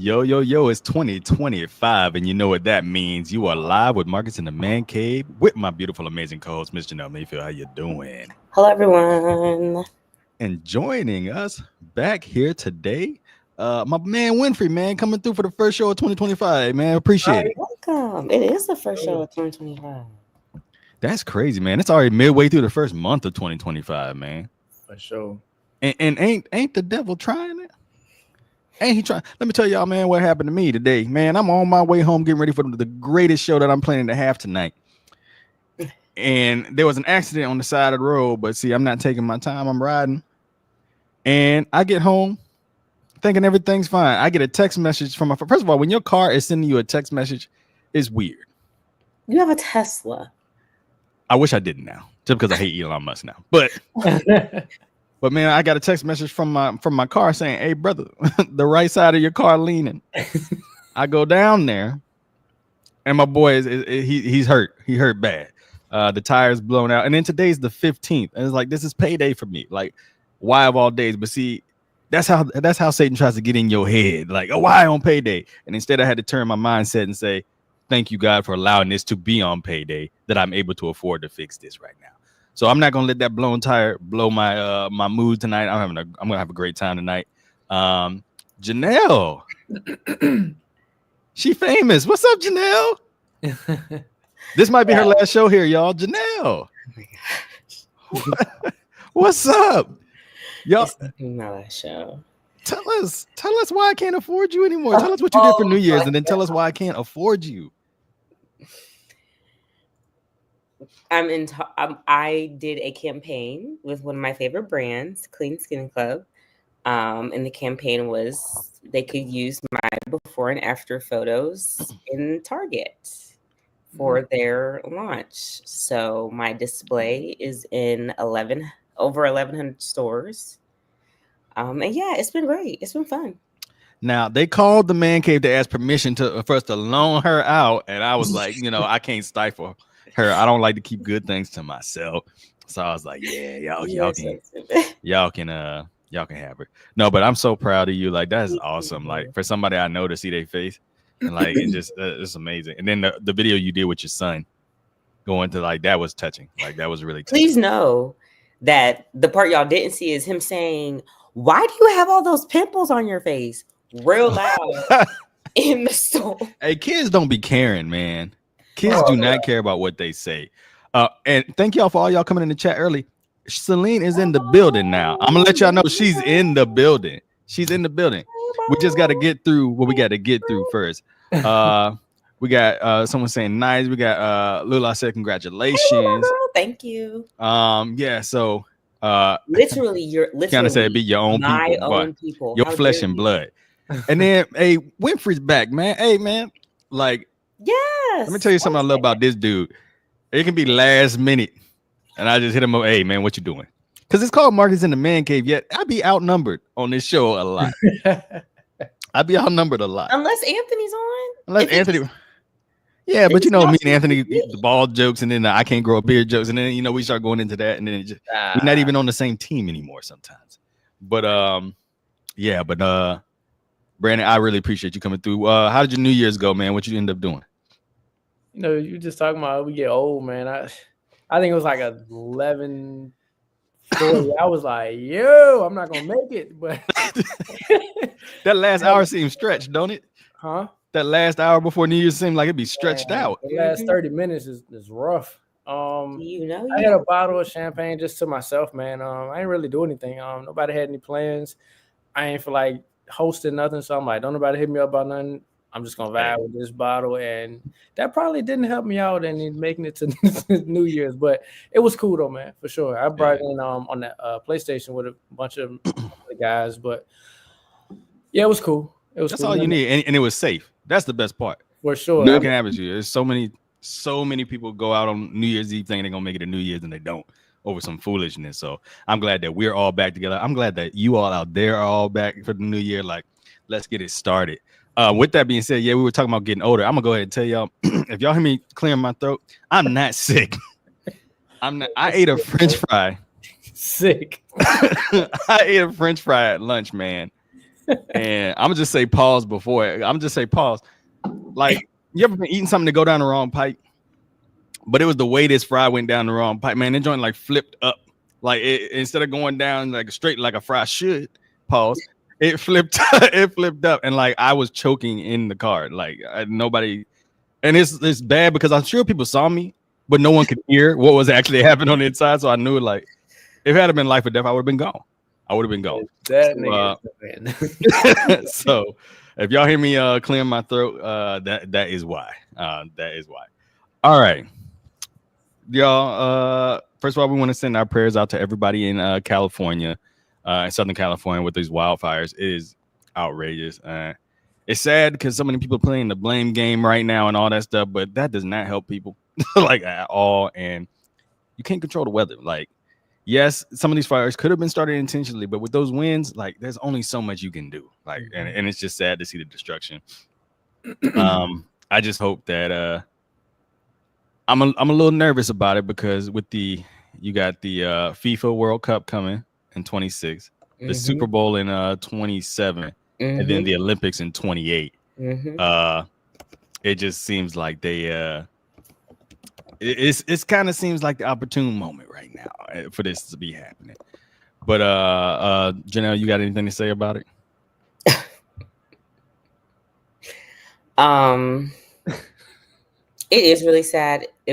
Yo, it's 2025, and you know what that means. You are live with Marcus in the Man Cave with my beautiful, amazing co-host, Miss Janelle Mayfield. How you doing? Hello, everyone. And joining us back here today, my man Winfrey, man, coming through for the first show of 2025, man. Appreciate it. Welcome. It is the first show of 2025. That's crazy, man. It's already midway through the first month of 2025, man. For sure. And ain't the devil trying it? Ain't he trying? Let me tell y'all, man, what happened to me today. Man, I'm on my way home getting ready for the greatest show that I'm planning to have tonight. And there was an accident on the side of the road, but see, I'm not taking my time. I'm riding. And I get home thinking everything's fine. I get a text message from first of all, when your car is sending you a text message, it's weird. You have a Tesla. I wish I didn't now, just because I hate Elon Musk now. But But man, I got a text message from my car saying, "Hey, brother, the right side of your car leaning." I go down there, and my boy he's hurt. He hurt bad. The tire's blown out. And then today's the 15th, and it's like this is payday for me. Like, why of all days? But see, that's how Satan tries to get in your head. Like, oh, why on payday? And instead, I had to turn my mindset and say, "Thank you, God, for allowing this to be on payday. That I'm able to afford to fix this right now." So I'm not gonna let that blown tire blow my my mood tonight. I'm gonna have a great time tonight. Janelle, she famous. What's up, Janelle? This might be her last show here, y'all. Janelle, Oh my gosh. what's up, y'all? It's my last show. Tell us why I can't afford you anymore. Tell us what you did for New Year's, and then tell us why I can't afford you. I did a campaign with one of my favorite brands, Clean Skin Club. And the campaign was they could use my before and after photos in Target for their launch. So my display is in over 1,100 stores. And yeah, it's been great. It's been fun. Now they called the Man Cave to ask permission for us to loan her out, and I was like, I can't stifle her. I don't like to keep good things to myself. So I was like, yeah, y'all can have her. No, but I'm so proud of you. Like, that's awesome. Like, for somebody I know to see their face, and like it just it's amazing. And then the video you did with your son going to, like, that was touching. Like, that was really touching. Please know that the part y'all didn't see is him saying, "Why do you have all those pimples on your face?" Real loud in the store. Hey, kids don't be caring, man. Kids do not care about what they say. And thank y'all for all y'all coming in the chat early. Celine is in the building now. I'm gonna let y'all know she's in the building. She's in the building. We just got to get through what we got to get through first. We got someone saying nice. We got Lula said congratulations. Thank you. Yeah. So literally kind of said be your own my people, own people. your flesh and blood. And then hey, Winfrey's back, man. Hey, man, like. Yes. Let me tell you something I love about this dude. It can be last minute, and I just hit him up. Hey, man, what you doing? Because it's called Marcus in the Man Cave. Yet I be outnumbered on this show a lot. I be outnumbered a lot. Unless Anthony's on. Yeah, but me and Anthony, the ball jokes, and then I can't grow a beard jokes, and then we start going into that, and then we're not even on the same team anymore sometimes. But Brandon, I really appreciate you coming through. How did your New Year's go, man? What you end up doing? You just talking about we get old, man. I think it was like 11:40. I was like, yo, I'm not gonna make it. But that last hour seems stretched, don't it? Huh? That last hour before New Year's seemed like it'd be stretched out. The last 30 minutes is rough. I had a bottle of champagne just to myself, man. I ain't really do anything. Nobody had any plans. I ain't feel like hosting nothing, so I'm like, don't nobody hit me up about nothing. I'm just gonna vibe with this bottle, and that probably didn't help me out in making it to New Year's, but it was cool though, man, for sure. I brought in on that PlayStation with a bunch of the guys, but yeah, it was cool. That's cool. All you need, and it was safe. That's the best part. For sure. Nothing can happen to you. There's so many people go out on New Year's Eve thinking they're gonna make it to New Year's and they don't over some foolishness. So I'm glad that we're all back together. I'm glad that you all out there are all back for the new year. Like, let's get it started. With that being said, yeah, we were talking about getting older. I'm gonna go ahead and tell y'all, if y'all hear me clearing my throat, I'm not sick. I'm not. I ate a French fry. Sick. I ate a French fry at lunch, man, And I'm gonna just say pause before. I'm just say pause. Like, you ever been eating something to go down the wrong pipe? But it was the way this fry went down the wrong pipe, man. The joint like flipped up, like instead of going down like straight like a fry should. Pause. It flipped. It flipped up, and like I was choking in the car. Like nobody, and it's bad because I'm sure people saw me, but no one could hear what was actually happening on the inside. So I knew like if it had been life or death, I would have been gone. I would have been gone. So if y'all hear me clearing my throat, that is why. That is why. All right. Y'all, first of all, we want to send our prayers out to everybody in California, in Southern California with these wildfires. It is outrageous. It's sad because so many people playing the blame game right now and all that stuff, but that does not help people like at all. And you can't control the weather. Like, yes, some of these fires could have been started intentionally, but with those winds, like there's only so much you can do. Like, and it's just sad to see the destruction. I just hope that I'm a little nervous about it because with you got the FIFA World Cup coming in 26, the Super Bowl in 27, and then the Olympics in 28. It just seems like they it's kind of seems like the opportune moment right now for this to be happening. But Janelle, you got anything to say about it? It is really sad. I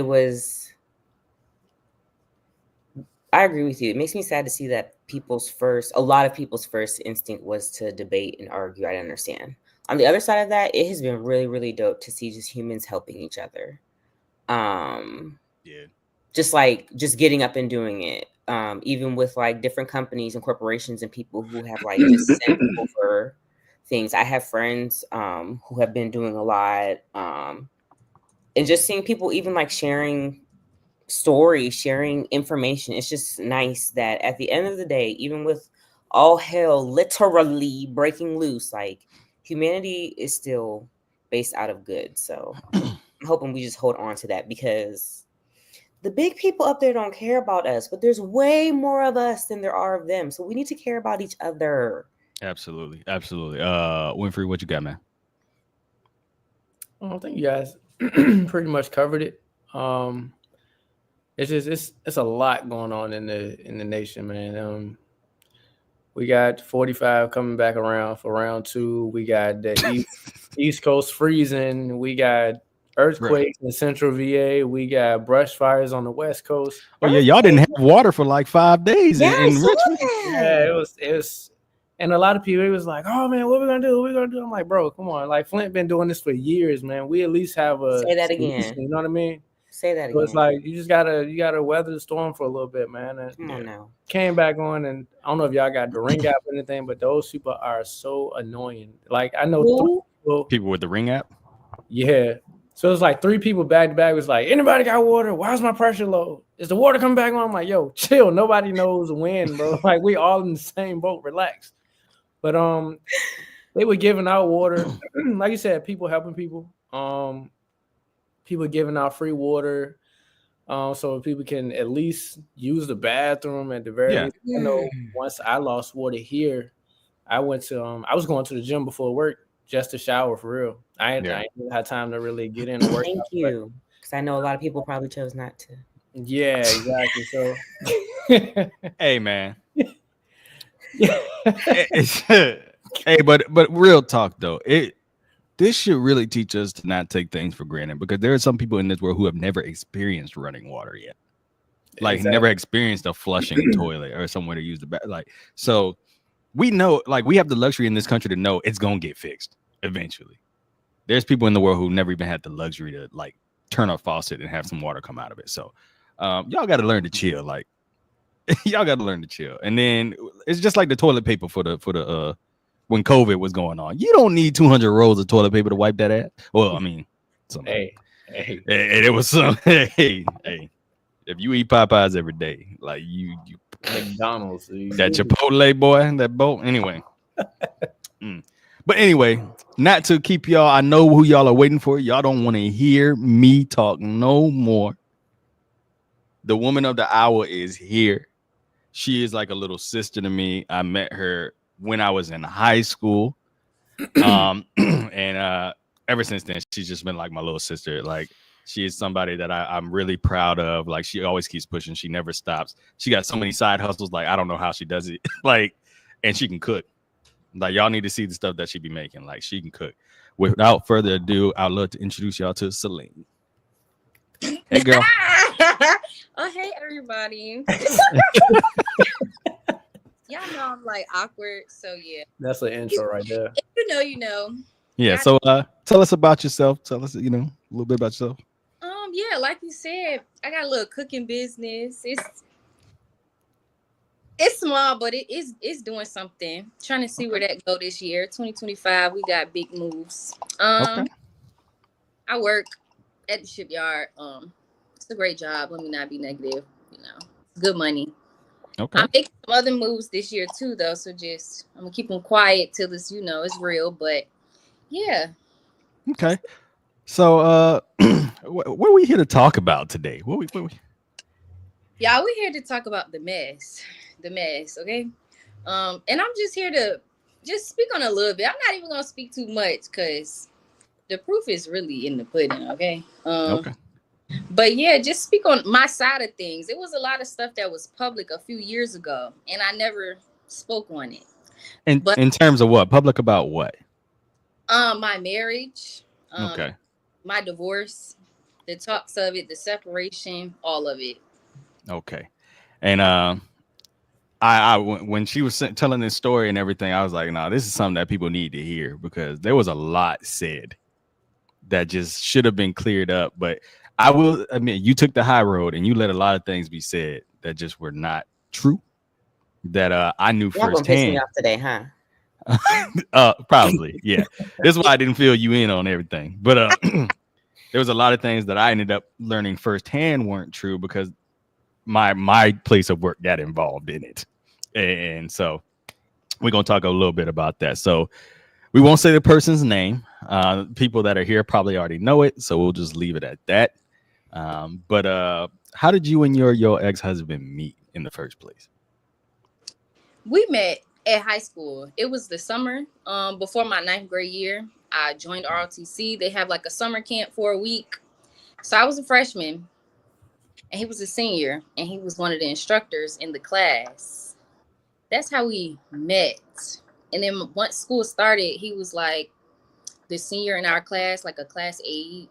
agree with you. It makes me sad to see that a lot of people's first instinct was to debate and argue. I understand. On the other side of that, it has been really, really dope to see just humans helping each other. Just getting up and doing it. Even with like different companies and corporations and people who have like just sent over things. I have friends who have been doing a lot. And just seeing people even like sharing stories, sharing information. It's just nice that at the end of the day, even with all hell literally breaking loose, like humanity is still based out of good. So I'm hoping we just hold on to that because the big people up there don't care about us, but there's way more of us than there are of them. So we need to care about each other. Absolutely. Absolutely. Winfrey, what you got, man? I think you guys pretty much covered it. It's a lot going on in the nation, man. We got 45 coming back around for round 2. We got the East Coast freezing. We got earthquakes in Central VA. We got brush fires on the West Coast. Oh yeah, y'all didn't have water for like 5 days in Richmond. Yeah, it was. And a lot of people, it was like, oh, man, what we going to do? What we going to do? I'm like, bro, come on. Like, Flint been doing this for years, man. We at least have a... Say that again. You know what I mean? Say that again. So it's like, you gotta weather the storm for a little bit, man. And come on now. Came back on, and I don't know if y'all got the ring app or anything, but those people are so annoying. Like, I know people with the ring app? Yeah. So it's like 3 people back to back was like, anybody got water? Why's my pressure low? Is the water coming back on? I'm like, yo, chill. Nobody knows when, bro. Like, we all in the same boat. Relax. But they were giving out water. Like you said, people helping people. People giving out free water. So people can at least use the bathroom at the very least. I know once I lost water here, I went to I was going to the gym before work just to shower for real. I ain't had time to really get in and work. Thank you. Because I know a lot of people probably chose not to. Yeah, exactly. So hey man. Hey, but real talk though, this should really teach us to not take things for granted because there are some people in this world who have never experienced running water yet, like never experienced a flushing toilet or somewhere to use the bathroom. Like, so we know, like, we have the luxury in this country to know it's gonna get fixed eventually. There's people in the world who never even had the luxury to like turn a faucet and have some water come out of it. So y'all got to learn to chill. Like, y'all got to learn to chill. And then it's just like the toilet paper for the when COVID was going on. You don't need 200 rolls of toilet paper to wipe that ass. Well, I mean, it was some. Hey, if you eat Popeyes every day, like you McDonald's, that Chipotle boy, that boat. Anyway, but anyway, not to keep y'all. I know who y'all are waiting for. Y'all don't want to hear me talk no more. The woman of the hour is here. She is like a little sister to me. I met her when I was in high school. And ever since then, she's just been like my little sister. Like, she is somebody that I'm really proud of. Like, she always keeps pushing. She never stops. She got so many side hustles. Like, I don't know how she does it. Like, and she can cook. Like, y'all need to see the stuff that she be making. Like, she can cook. Without further ado, I'd love to introduce y'all to Celine. Hey, girl. Oh, hey, everybody. Y'all know I'm like awkward, so yeah. That's an intro right there. If you know, you know. Yeah. So tell us about yourself. Tell us, a little bit about yourself. Yeah, like you said, I got a little cooking business. It's small, but it's doing something. Trying to see where that go this year. 2025, we got big moves. Okay. I work at the shipyard. It's a great job. Let me not be negative. Good money. Okay. I'm making some other moves this year too, though. So I'm gonna keep them quiet till it's it's real. But yeah. Okay. So what are we here to talk about today? What we? Yeah, we're here to talk about the mess, okay? And I'm just here to just speak on a little bit. I'm not even gonna speak too much because the proof is really in the pudding, okay? Okay. But yeah, just speak on my side of things. It was a lot of stuff that was public a few years ago, and I never spoke on it. But in terms of what? Public about what? My marriage. Okay. My divorce, the talks of it, the separation, all of it. Okay. And I when she was telling this story and everything, I was like, no, this is something that people need to hear, because there was a lot said that just should have been cleared up. But I will admit, you took the high road and you let a lot of things be said that just were not true, that I knew firsthand. Y'all gonna piss me off today, huh? Probably, yeah. This is why I didn't fill you in on everything. But there was a lot of things that I ended up learning firsthand weren't true, because my place of work got involved in it. And so we're gonna talk a little bit about that. So we won't say the person's name. People that are here probably already know it, so we'll just leave it at that. But how did you and your ex-husband meet in the first place? We met at high school. It was the summer before my 9th grade year. I joined ROTC. They have like a summer camp for a week. So I was a freshman and he was a senior, and he was one of the instructors in the class. That's how we met. And then once school started, he was like the senior in our class, like a class aide.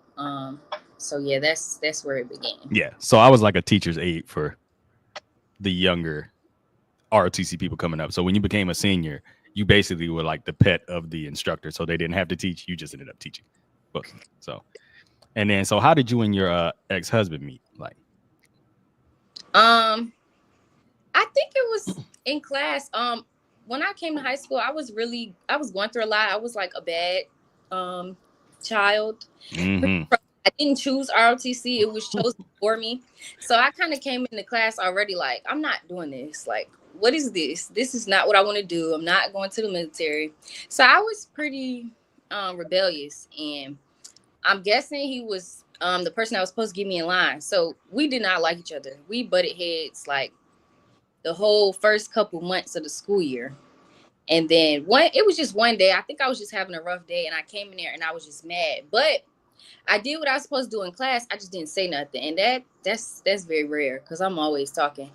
So yeah, that's where it began. Yeah. So I was like a teacher's aide for the younger ROTC people coming up. So when you became a senior, you basically were like the pet of the instructor. So they didn't have to teach. You just ended up teaching. So how did you and your ex-husband meet? Like, I think it was in class. When I came to high school, I was going through a lot. I was like a bad child. Mm-hmm. I didn't choose ROTC. It was chosen for me. So I kind of came into class already like, I'm not doing this. Like, what is this? This is not what I want to do. I'm not going to the military. So I was pretty rebellious. And I'm guessing he was the person that was supposed to get me in line. So we did not like each other. We butted heads like the whole first couple months of the school year. And then it was just one day. I think I was just having a rough day, and I came in there and I was just mad. But I did what I was supposed to do in class. I just didn't say nothing. And that's very rare, because I'm always talking.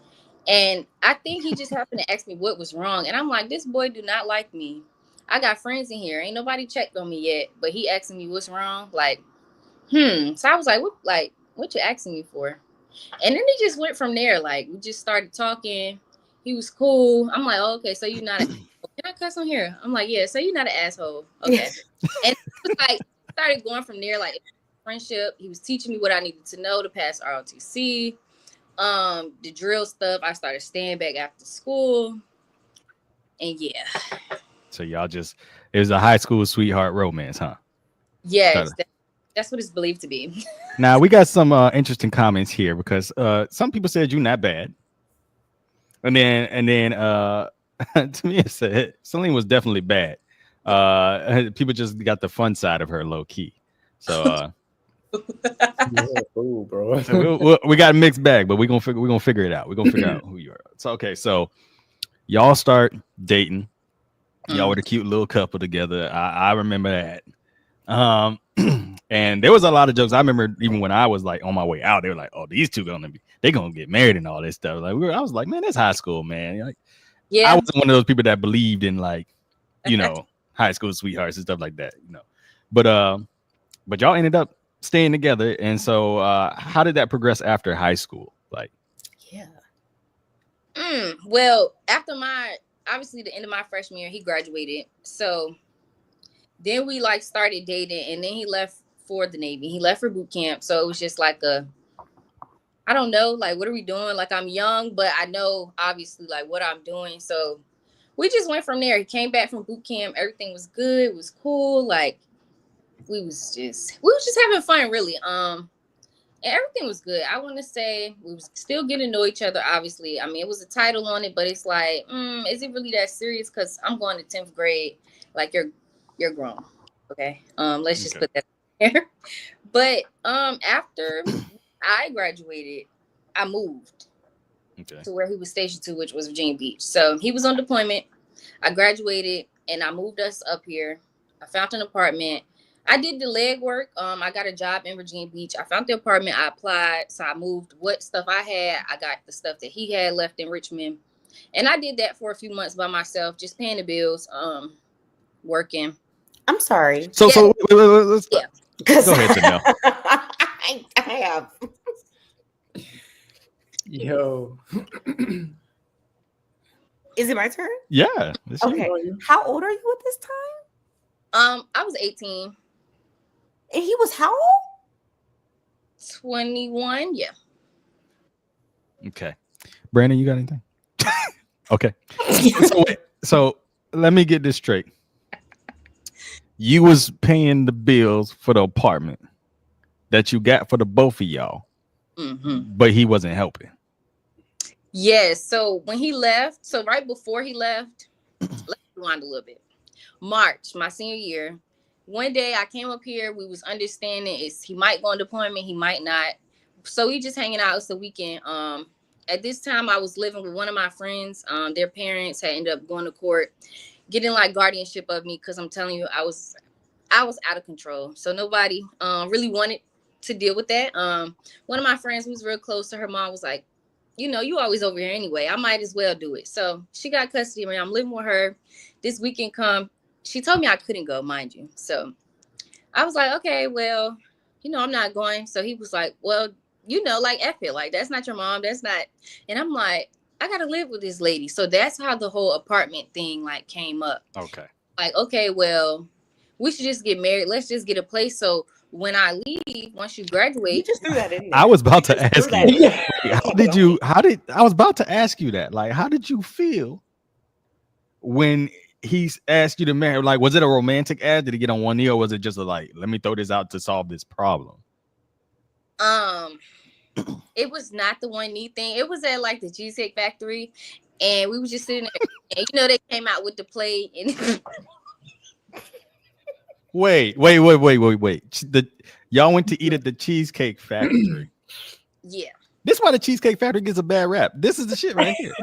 And I think he just happened to ask me what was wrong. And I'm like, this boy do not like me. I got friends in here. Ain't nobody checked on me yet. But he asking me what's wrong. Like, So I was like, what you asking me for? And then it just went from there. Like, we just started talking. He was cool. I'm like, oh, okay, so you're not can I cuss on here? I'm like, yeah, so you're not an asshole. Okay. And it was like, started going from there, like friendship. He was teaching me what I needed to know to pass ROTC. The drill stuff. I started staying back after school. And yeah. So y'all it was a high school sweetheart romance, huh? Yes. That's what it's believed to be. Now we got some interesting comments here, because some people said you're not bad. And then to me it said Celine was definitely bad. People just got the fun side of her low key. So Ooh, bro. So we got a mixed bag, but we're gonna figure it out. We're gonna figure out who you are. So okay, so y'all start dating. Y'all were the cute little couple together. I remember that. And there was a lot of jokes. I remember even when I was like on my way out, they were like, "Oh, these two gonna get married and all this stuff." Like I was like, "Man, that's high school, man." Like, I wasn't one of those people that believed in like, high school sweethearts and stuff like that, But y'all ended up staying together, and so how did that progress after high school? Like, well, after obviously the end of my freshman year, he graduated, so then we like started dating, and then he left for the Navy. He left for boot camp, so it was just like I don't know, like, what are we doing? Like, I'm young, but I know obviously like what I'm doing, so we just went from there. He came back from boot camp, everything was good, it was cool, like we was just having fun, really. And everything was good. I want to say we was still getting to know each other, obviously. I mean, it was a title on it, but it's like, is it really that serious? Because I'm going to 10th grade. Like, you're grown. Okay. Let's just put that there. But after I graduated, I moved to where he was stationed to, which was Virginia Beach. So he was on deployment. I graduated and I moved us up here. I found an apartment. I did the legwork. I got a job in Virginia Beach. I found the apartment. I applied. So I moved what stuff I had. I got the stuff that he had left in Richmond. And I did that for a few months by myself, just paying the bills, working. I'm sorry. So let's go ahead, Janelle. I have. Yo. Is it my turn? Yeah. Okay. How old are you at this time? I was 18. And he was how old? 21. Yeah. Okay. Brandon, you got anything? Okay. So let me get this straight. You was paying the bills for the apartment that you got for the both of y'all, but he wasn't helping. Yes. So when he left, so right before he left, let's rewind a little bit. March, my senior year, one day I came up here. We was understanding he might go on deployment, he might not. So we just hanging out. It's the weekend. At this time, I was living with one of my friends. Their parents had ended up going to court, getting like guardianship of me because I'm telling you, I was out of control. So nobody really wanted to deal with that. One of my friends who was real close to her mom was like, you always over here anyway. I might as well do it. So she got custody of me. I'm living with her. This weekend come. She told me I couldn't go, mind you. So I was like, okay, well, I'm not going. So he was like, well, like F it. Like, that's not your mom. That's not. And I'm like, I got to live with this lady. So that's how the whole apartment thing like came up. Okay. Like, okay, well, we should just get married. Let's just get a place. So when I leave, once you graduate, you just threw that in there. I was about to ask you. I was about to ask you that. Like, how did you feel when he asked you to marry? Like, was it a romantic ad? Did he get on one knee, or was it just like, let me throw this out to solve this problem? It was not the one knee thing. It was at like the Cheesecake Factory, and we was just sitting there, and they came out with the plate and Wait. Y'all went to eat at the Cheesecake Factory. Yeah. This is why the Cheesecake Factory gets a bad rap. This is the shit right here.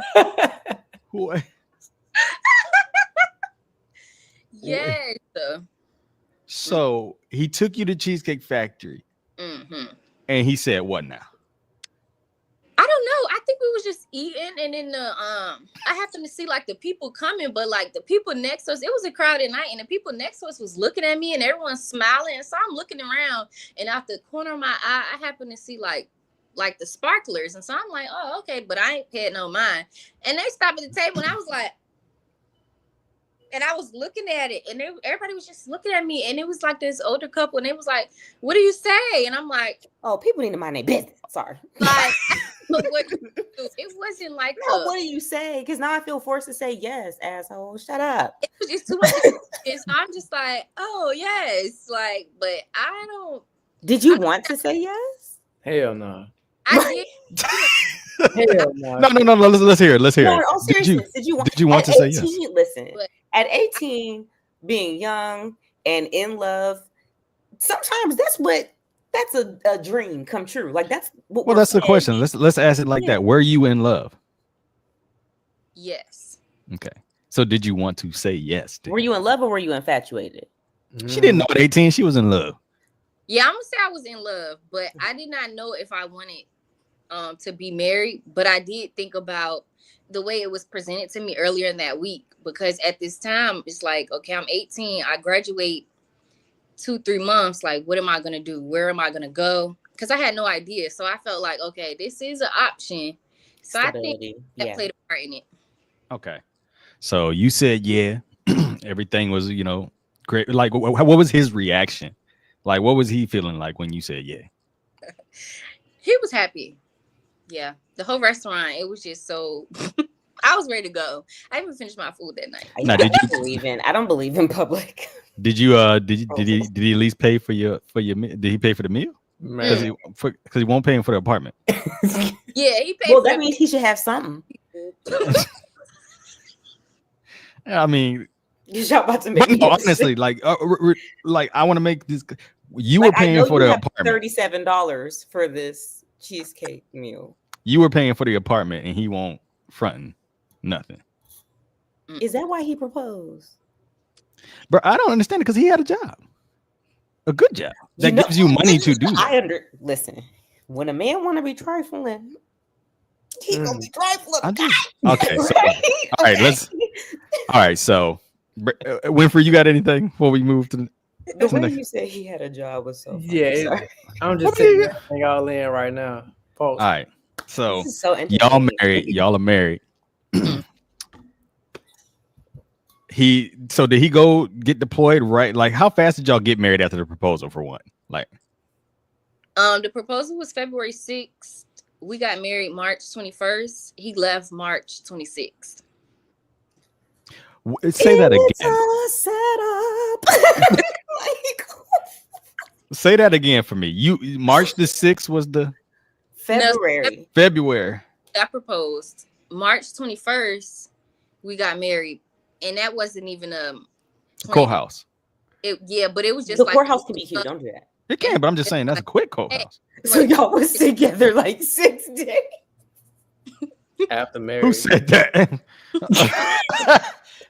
Yes. So he took you to Cheesecake Factory. And he said what now? I don't know. I think we was just eating, and then I happened to see like the people coming, but like the people next to us, it was a crowded night, and the people next to us was looking at me, and everyone's smiling. And so I'm looking around, and out the corner of my eye, I happened to see like the sparklers, and so I'm like, oh, okay, but I ain't paying no mind. And they stopped at the table, and I was like, and I was looking at it, and everybody was just looking at me, and it was like this older couple, and they was like, "What do you say?" And I'm like, "Oh, people need to mind their business." Sorry, like, it wasn't like, no, what do you say? Because now I feel forced to say yes, asshole. Shut up. It was just too much. So I'm just like, oh yes, like, but I don't. Did you want to say yes? Hell no. I did. Hell no. No. Let's hear it. Let's hear it. No, seriousnly, did you want to say yes? Listen, at 18, being young and in love, sometimes that's a dream come true. Like that's what. Well, that's the question. Let's ask it like that. Were you in love? Yes. Okay. So did you want to say yes? Were you in love or were you infatuated? She didn't know at 18 she was in love. Yeah, I'm gonna say I was in love, but I did not know if I wanted to be married. But I did think about the way it was presented to me earlier in that week, because at this time it's like, okay, I'm 18, I graduate 2-3 months. Like, what am I gonna do? Where am I gonna go? Because I had no idea. So I felt like, okay, this is an option. So stability. I think that played a part in it. Okay. So you said yeah. Everything was, great. Like, what was his reaction? Like, what was he feeling like when you said yeah? He was happy. Yeah. The whole restaurant, it was just so... I was ready to go. I even finished my food that night. I don't believe in public. Did you did he at least pay for your did he pay for the meal? Because he won't pay him for the apartment. Yeah, he paid. Well, that means he should have something. I mean, y'all about to make honestly, like I want to make this. You were paying for the apartment. $37 for this cheesecake meal. You were paying for the apartment, and he won't fronting nothing. Is that why he proposed? But I don't understand it, because he had a job, a good job that gives you money to do that. Listen, when a man want to be trifling, he gonna be trifling. Okay, so, all right. So, Winfrey, you got anything before we move to the way you said he had a job was so funny. Yeah, I'm just taking everything all in right now. Folks. All right, so y'all married. Y'all are married. So did he go get deployed right? Like, how fast did y'all get married after the proposal, for one? Like, the proposal was February 6th. We got married March 21st. He left March 26th. Say that again. Say that again for me. March the 6th was the February. February. I proposed March 21st. We got married. And that wasn't even a courthouse. But it was just the courthouse can be huge. Don't do that. It can, but I'm just saying that's a quick courthouse. So y'all was together like 6 days after marriage. Who said that?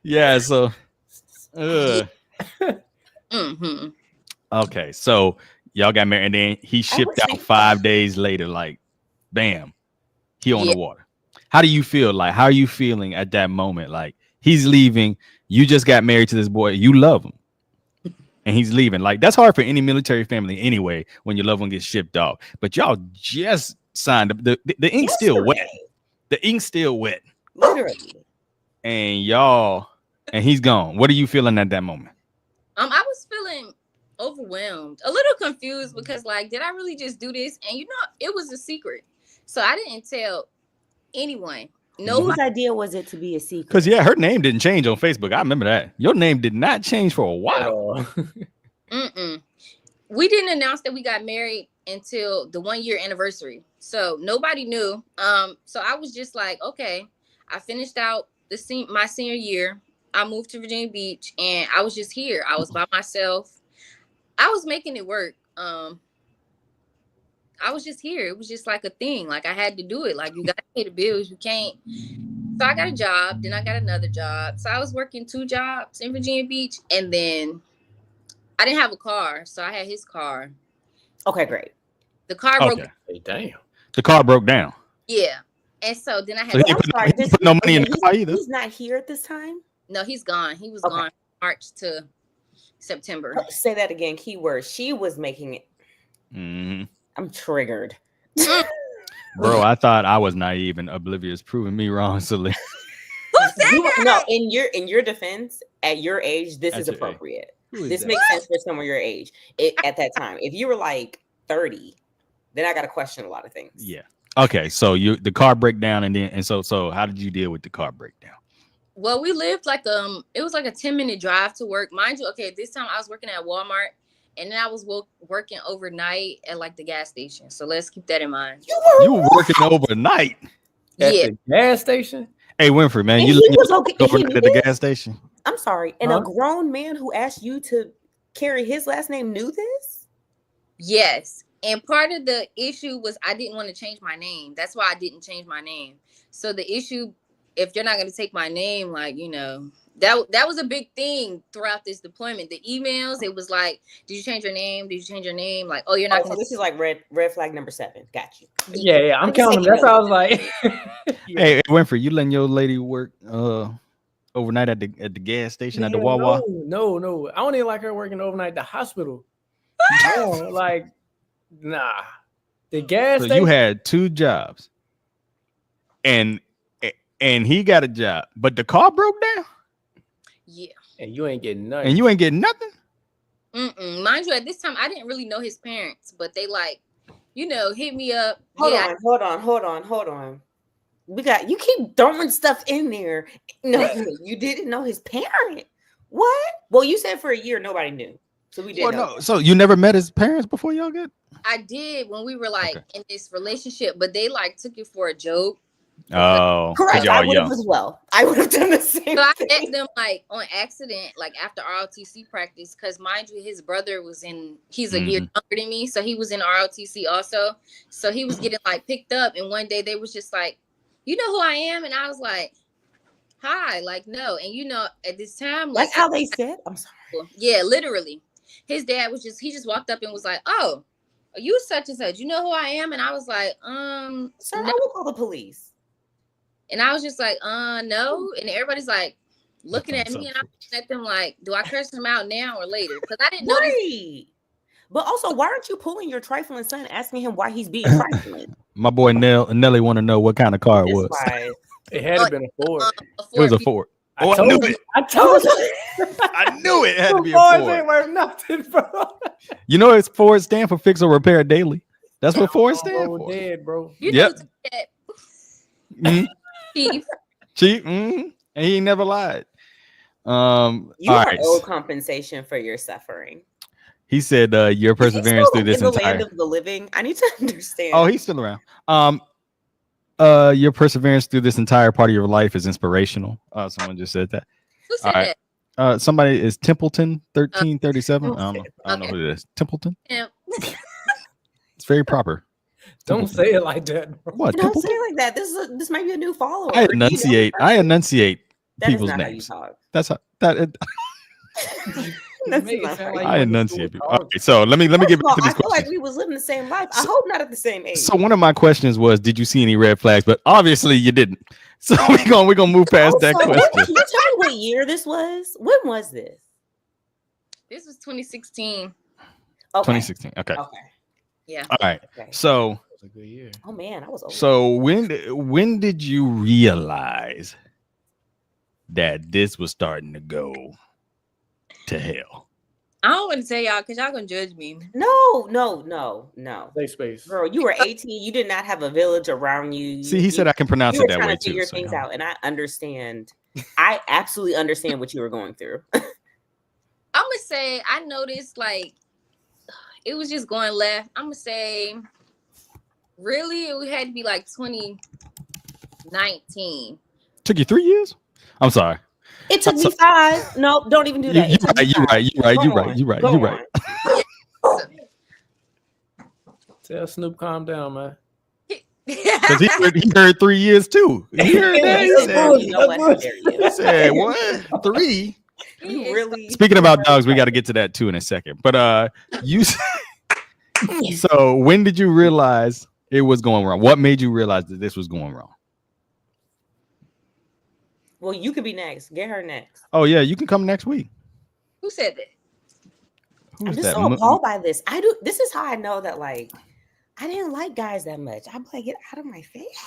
Yeah. So. Okay, so y'all got married, and then he shipped out 5 days later. Like, bam, he on the water. How do you feel? Like, how are you feeling at that moment? Like, he's leaving. You just got married to this boy. You love him. And he's leaving. Like, that's hard for any military family anyway, when your loved one gets shipped off. But y'all just signed up. The ink's still wet. The ink's still wet. Literally. And he's gone. What are you feeling at that moment? I was feeling overwhelmed, a little confused, because like, did I really just do this? And it was a secret. So I didn't tell anyone. No, whose idea was it to be a secret? Because her name didn't change on Facebook. I remember that. Your name did not change for a while. We didn't announce that we got married until the 1-year anniversary, so nobody knew. So I was just like, okay. I finished out my senior year. I moved to Virginia Beach, and I was just here. I was by myself. I was making it work. I was just here. It was just like a thing. Like, I had to do it. Like, you got to pay the bills. You can't. So I got a job. Then I got another job. So I was working 2 jobs in Virginia Beach. And then I didn't have a car. So I had his car. Okay, great. The car broke down. Hey, damn. The car broke down. Yeah. And so then I had he didn't put no money in the car either. He's not here at this time? No, he's gone. He was gone March to September. Say that again. Keyword. She was making it. Mm-hmm. I'm triggered. Bro, I thought I was naive and oblivious, proving me wrong, Celine. Who said that? No, in your defense, at your age, this is appropriate. This makes sense for someone your age at that time. If you were like 30, then I got to question a lot of things. Yeah. Okay, so the car breakdown, and so how did you deal with the car breakdown? Well, we lived like it was like a 10-minute drive to work. Mind you, okay, this time I was working at Walmart. And then I was working overnight at like the gas station. So let's keep that in mind. You were working overnight at the gas station? Hey, Winfrey, man, you overnight at the gas station? I'm sorry. And a grown man who asked you to carry his last name knew this? Yes. And part of the issue was I didn't want to change my name. That's why I didn't change my name. So the issue if you're not going to take my name, like, you know, that was a big thing throughout this deployment. The emails, it was like, did you change your name? Did you change your name? Like, oh, you're not. So this is like red flag number 7. Got you. Yeah. I'm counting. That's how I was like. Hey, Winfrey, you letting your lady work overnight at the gas station at the Wawa? No. I don't even like her working overnight at the hospital. No, like, nah. The gas station. You had 2 jobs, and he got a job, but the car broke down. Yeah. And you ain't getting nothing. Mind you, at this time, I didn't really know his parents, but they like, you know, hit me up. Hold on. You keep throwing stuff in there. No, you didn't know his parent. What? Well, you said for a year nobody knew. So we didn't know. So you never met his parents before y'all get? I did when we were like in this relationship, but they like took it for a joke. Oh, correct. I would have as well. I would have done the same. So I met them like on accident, like after ROTC practice, because mind you, his brother he's a year younger than me, so he was in ROTC also. So he was getting like picked up, and one day they was just like, you know who I am? And I was like, hi, like no. And you know, at this time, like that's how they said. I'm sorry. Yeah, literally. His dad he just walked up and was like, oh, are you such and such? You know who I am? And I was like, sir, I will call the police. And I was just like, no. And everybody's like looking at me, and I'm looking at them like, do I curse him out now or later? Because I didn't know this. But also, why aren't you pulling your trifling son, asking him why he's being trifling? My boy Nelly want to know what kind of car it was. It had to been a Ford. It was a Ford. I told you. I knew it had to be a Ford. Ford. Ain't worth nothing, bro. You know, it's Ford stand for fix or repair daily. That's what Ford stand for. Dead, bro. You know Chief. And he never lied. You are owed compensation for your suffering. He said your perseverance through this entire land of the living. I need to understand. Oh, he's still around. Your perseverance through this entire part of your life is inspirational. Someone just said that. Who said that? Somebody is Templeton 1337. I don't know who it is. Templeton. Yeah. It's very proper. Don't say it like that. Bro. What? Don't say it like that. This might be a new follower. I enunciate people's names. That's how that. I enunciate people. Okay, so let me get back to this question. I feel like we was living the same life. I hope not at the same age. So one of my questions was, did you see any red flags? But obviously you didn't. So we're gonna move past that question. Can you tell me what year this was? When was this? This was 2016. Okay. 2016. Okay. Yeah. All right. Okay. So. A good year. Oh man, I was old. So when did you realize that this was starting to go to hell? I don't want to tell y'all because y'all gonna judge me. No. Safe space. Girl, you were 18. You did not have a village around you. See, he said I can pronounce it that way too. Figure things out, and I understand. I absolutely understand what you were going through. I'm gonna say I noticed like it was just going left. I'm gonna say really it had to be like 2019. Took you 3 years? I'm sorry. It took me 5. No, don't even do that. You're right. Tell Snoop, calm down, man. Because he heard 3 years too. He heard that. He said, what? 3? You really? Speaking about dogs, we got to get to that too in a second. But so when did you realize it was going wrong? What made you realize that this was going wrong? Well, you could be next. Get her next. Oh yeah, you can come next week. Who said that? I'm just so appalled by this. This is how I know that like I didn't like guys that much. I'm like, get out of my face.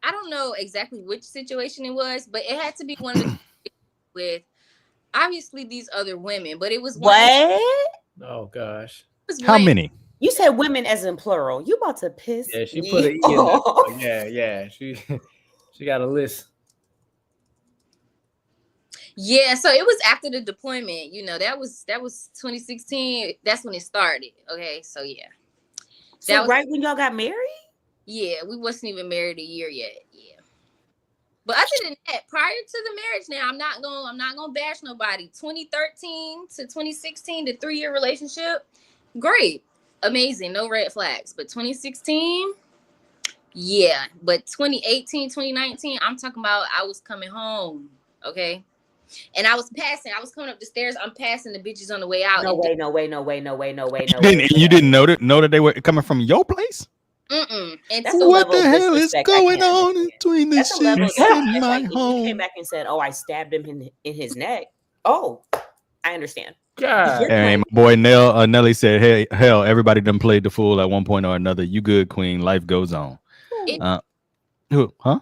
I don't know exactly which situation it was, but it had to be one of the with obviously these other women, but it was what? Oh gosh. How many? You said women as in plural. You about to piss? Yeah, she put an E in there. Yeah. She got a list. Yeah, so it was after the deployment. You know, that was 2016. That's when it started. Okay, so yeah. So was, right when y'all got married? Yeah, we wasn't even married a year yet. Yeah. But other than that, prior to the marriage, now I'm not gonna bash nobody. 2013 to 2016, the 3-year relationship, great, amazing, no red flags. But 2016, Yeah, but 2018, 2019, I'm talking about I was coming home, okay? And I was coming up the stairs, I'm passing the bitches on the way out. No way. You didn't know that they were coming from your place? And that's what the hell is going on between the ships in my home? If you came back and said, "Oh, I stabbed him in his neck," oh, I understand. God. Hey, my boy Nelly said, "Hey, hell, everybody done played the fool at one point or another. You good, Queen? Life goes on." Who? Huh?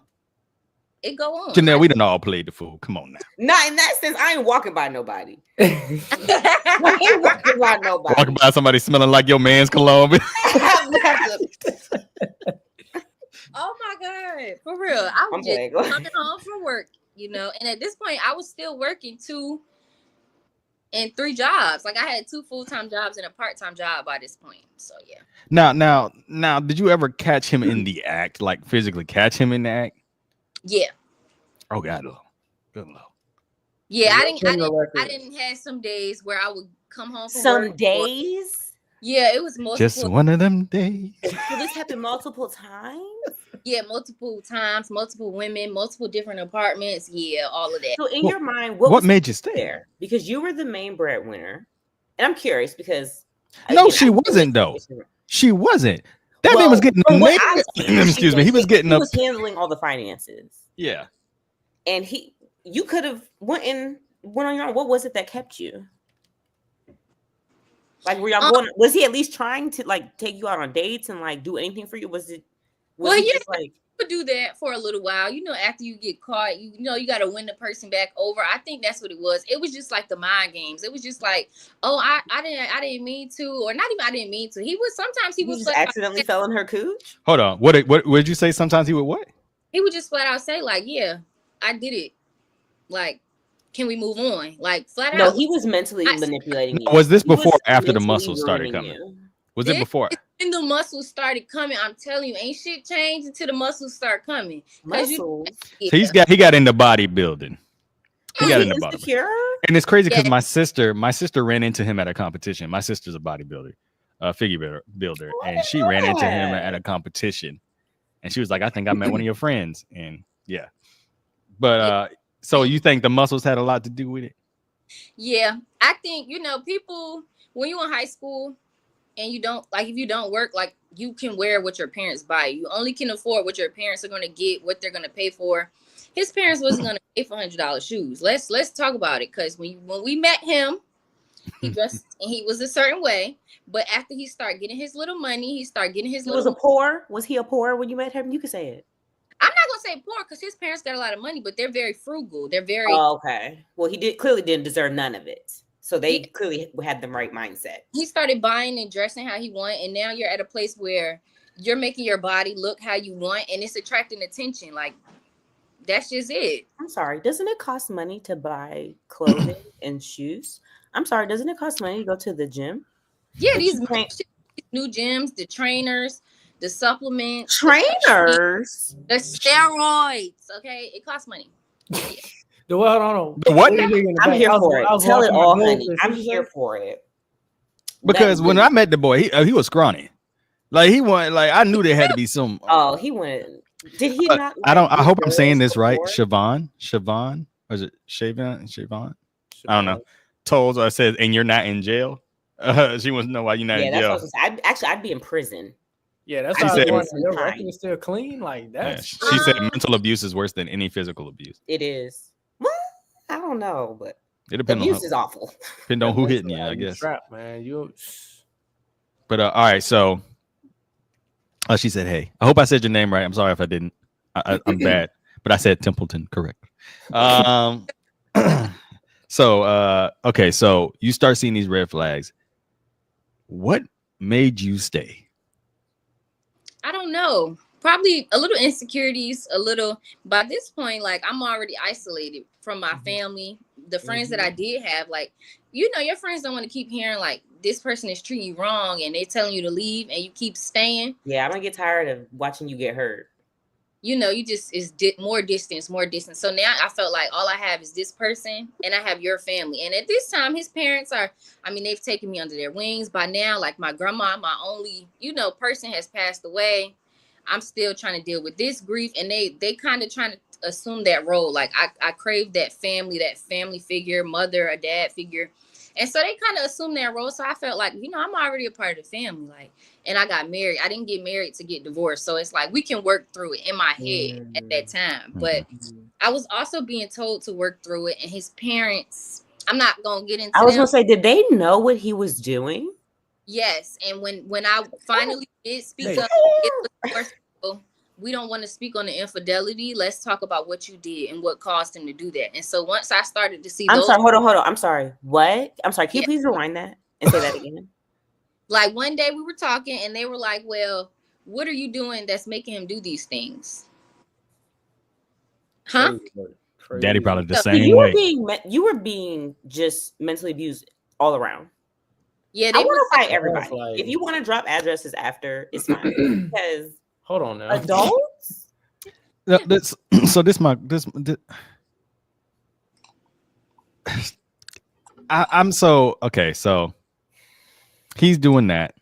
It go on. Janelle, we done all played the fool. Come on now. Not in that sense. I ain't walking by nobody. I ain't walking by nobody. Walking by somebody smelling like your man's cologne. Oh my God, for real. I was just coming home from work, and at this point I was still working 2 and 3 jobs. Like I had 2 full-time jobs and a part-time job by this point. So yeah. Now, did you ever catch him in the act? Like physically catch him in the act? Yeah. Oh God, good Lord. Yeah, I didn't have some days where I would come home from work. Some days? Yeah, it was multiple. Just one of them days. So this happened multiple times? Yeah, multiple times, multiple women, multiple different apartments. Yeah, all of that. So in your mind, what made you stay there? Because you were the main breadwinner. And I'm curious because no, she wasn't though. She wasn't. That man was getting excuse me. He was handling all the finances. Yeah. And you could have went on your own. What was it that kept you? Like, were y'all going? Was he at least trying to like take you out on dates and like do anything for you? Was he just like would do that for a little while? After you get caught, you got to win the person back over. I think that's what it was. It was just like the mind games. It was just like, oh, I didn't mean to, or not even I didn't mean to. He was just accidentally fell in her cooch. Hold on. What did you say? Sometimes he would what? He would just flat out say like, yeah, I did it. Like, can we move on? Like flat out. No, he was mentally manipulating you. Was this before or after the muscles started coming? Was it before? When the muscles started coming, I'm telling you, ain't shit changed until the muscles start coming. Muscles. So he got into bodybuilding. He got into bodybuilding. And it's crazy because my sister ran into him at a competition. My sister's a bodybuilder, figure builder, and she ran into him at a competition. And she was like, I think I met one of your friends. And yeah. But so you think the muscles had a lot to do with it? Yeah. I think, people, when you're in high school and you don't, like, if you don't work, like, you can wear what your parents buy. You only can afford what your parents are going to get, what they're going to pay for. His parents wasn't going to pay for $100 shoes. Let's talk about it. Because when we met him, he dressed and he was a certain way. But after he started getting his little money, he started getting his little. Was he a poor when you met him? You could say it. I'm not gonna say poor because his parents got a lot of money, but they're very frugal. They're very. Oh, okay. Well, he clearly didn't deserve none of it. So they clearly had the right mindset. He started buying and dressing how he wanted, and now you're at a place where you're making your body look how you want, and it's attracting attention. Like, that's just it. I'm sorry. Doesn't it cost money to buy clothing and shoes? I'm sorry. Doesn't it cost money to go to the gym? Yeah, these new gyms, the trainers, the supplements, trainers, the steroids. Okay, it costs money. Yeah. The what? Hold on. What? I'm here for it. Tell it all, honey. I'm here for it. Because when I met the boy, he was scrawny. Like he wanted. Like I knew there had to be some. Oh, he wanted. Did he not? I hope I'm saying this right. Siobhan, or is it Siobhan? I don't know. Told her, I said, and you're not in jail. She wants to know why you're not in jail. I'd be in prison. Yeah, that's how your record is still clean. Like that. Yeah, she said mental abuse is worse than any physical abuse. It is. Well, I don't know, but it depends. Abuse is awful. Depends on who hitting you, I guess. Trap, man. But all right, so she said, "Hey, I hope I said your name right. I'm sorry if I didn't. I'm bad, but I said Templeton correct." So okay, so you start seeing these red flags. What made you stay? I don't know. Probably a little insecurities, a little. By this point, like I'm already isolated from my family. The friends that I did have, like, your friends don't want to keep hearing like this person is treating you wrong and they're telling you to leave and you keep staying. Yeah, I'm gonna get tired of watching you get hurt. You just more distance. So now I felt like all I have is this person and I have your family. And at this time, his parents they've taken me under their wings by now. Like my grandma, my only, person has passed away. I'm still trying to deal with this grief, and they kind of trying to assume that role. Like I crave that family figure, mother or dad figure. And so they kind of assumed that role. So I felt like, I'm already a part of the family. Like, and I got married. I didn't get married to get divorced. So it's like, we can work through it in my head at that time. But I was also being told to work through it. And his parents, I'm not going to get into I was going to say, did they know what he was doing? Yes. And when I finally did speak up, it was, we don't want to speak on the infidelity. Let's talk about what you did and what caused him to do that. And so once I started to see, hold on. I'm sorry. What? I'm sorry. Can you please rewind that and say that again? Like one day we were talking and they were like, well, what are you doing that's making him do these things? Huh? Crazy. Daddy probably the same way. You were being just mentally abused all around. Yeah, I want to fight everybody. Like, if you want to drop addresses after, it's fine. Because hold on now, adults. I'm so okay. So he's doing that.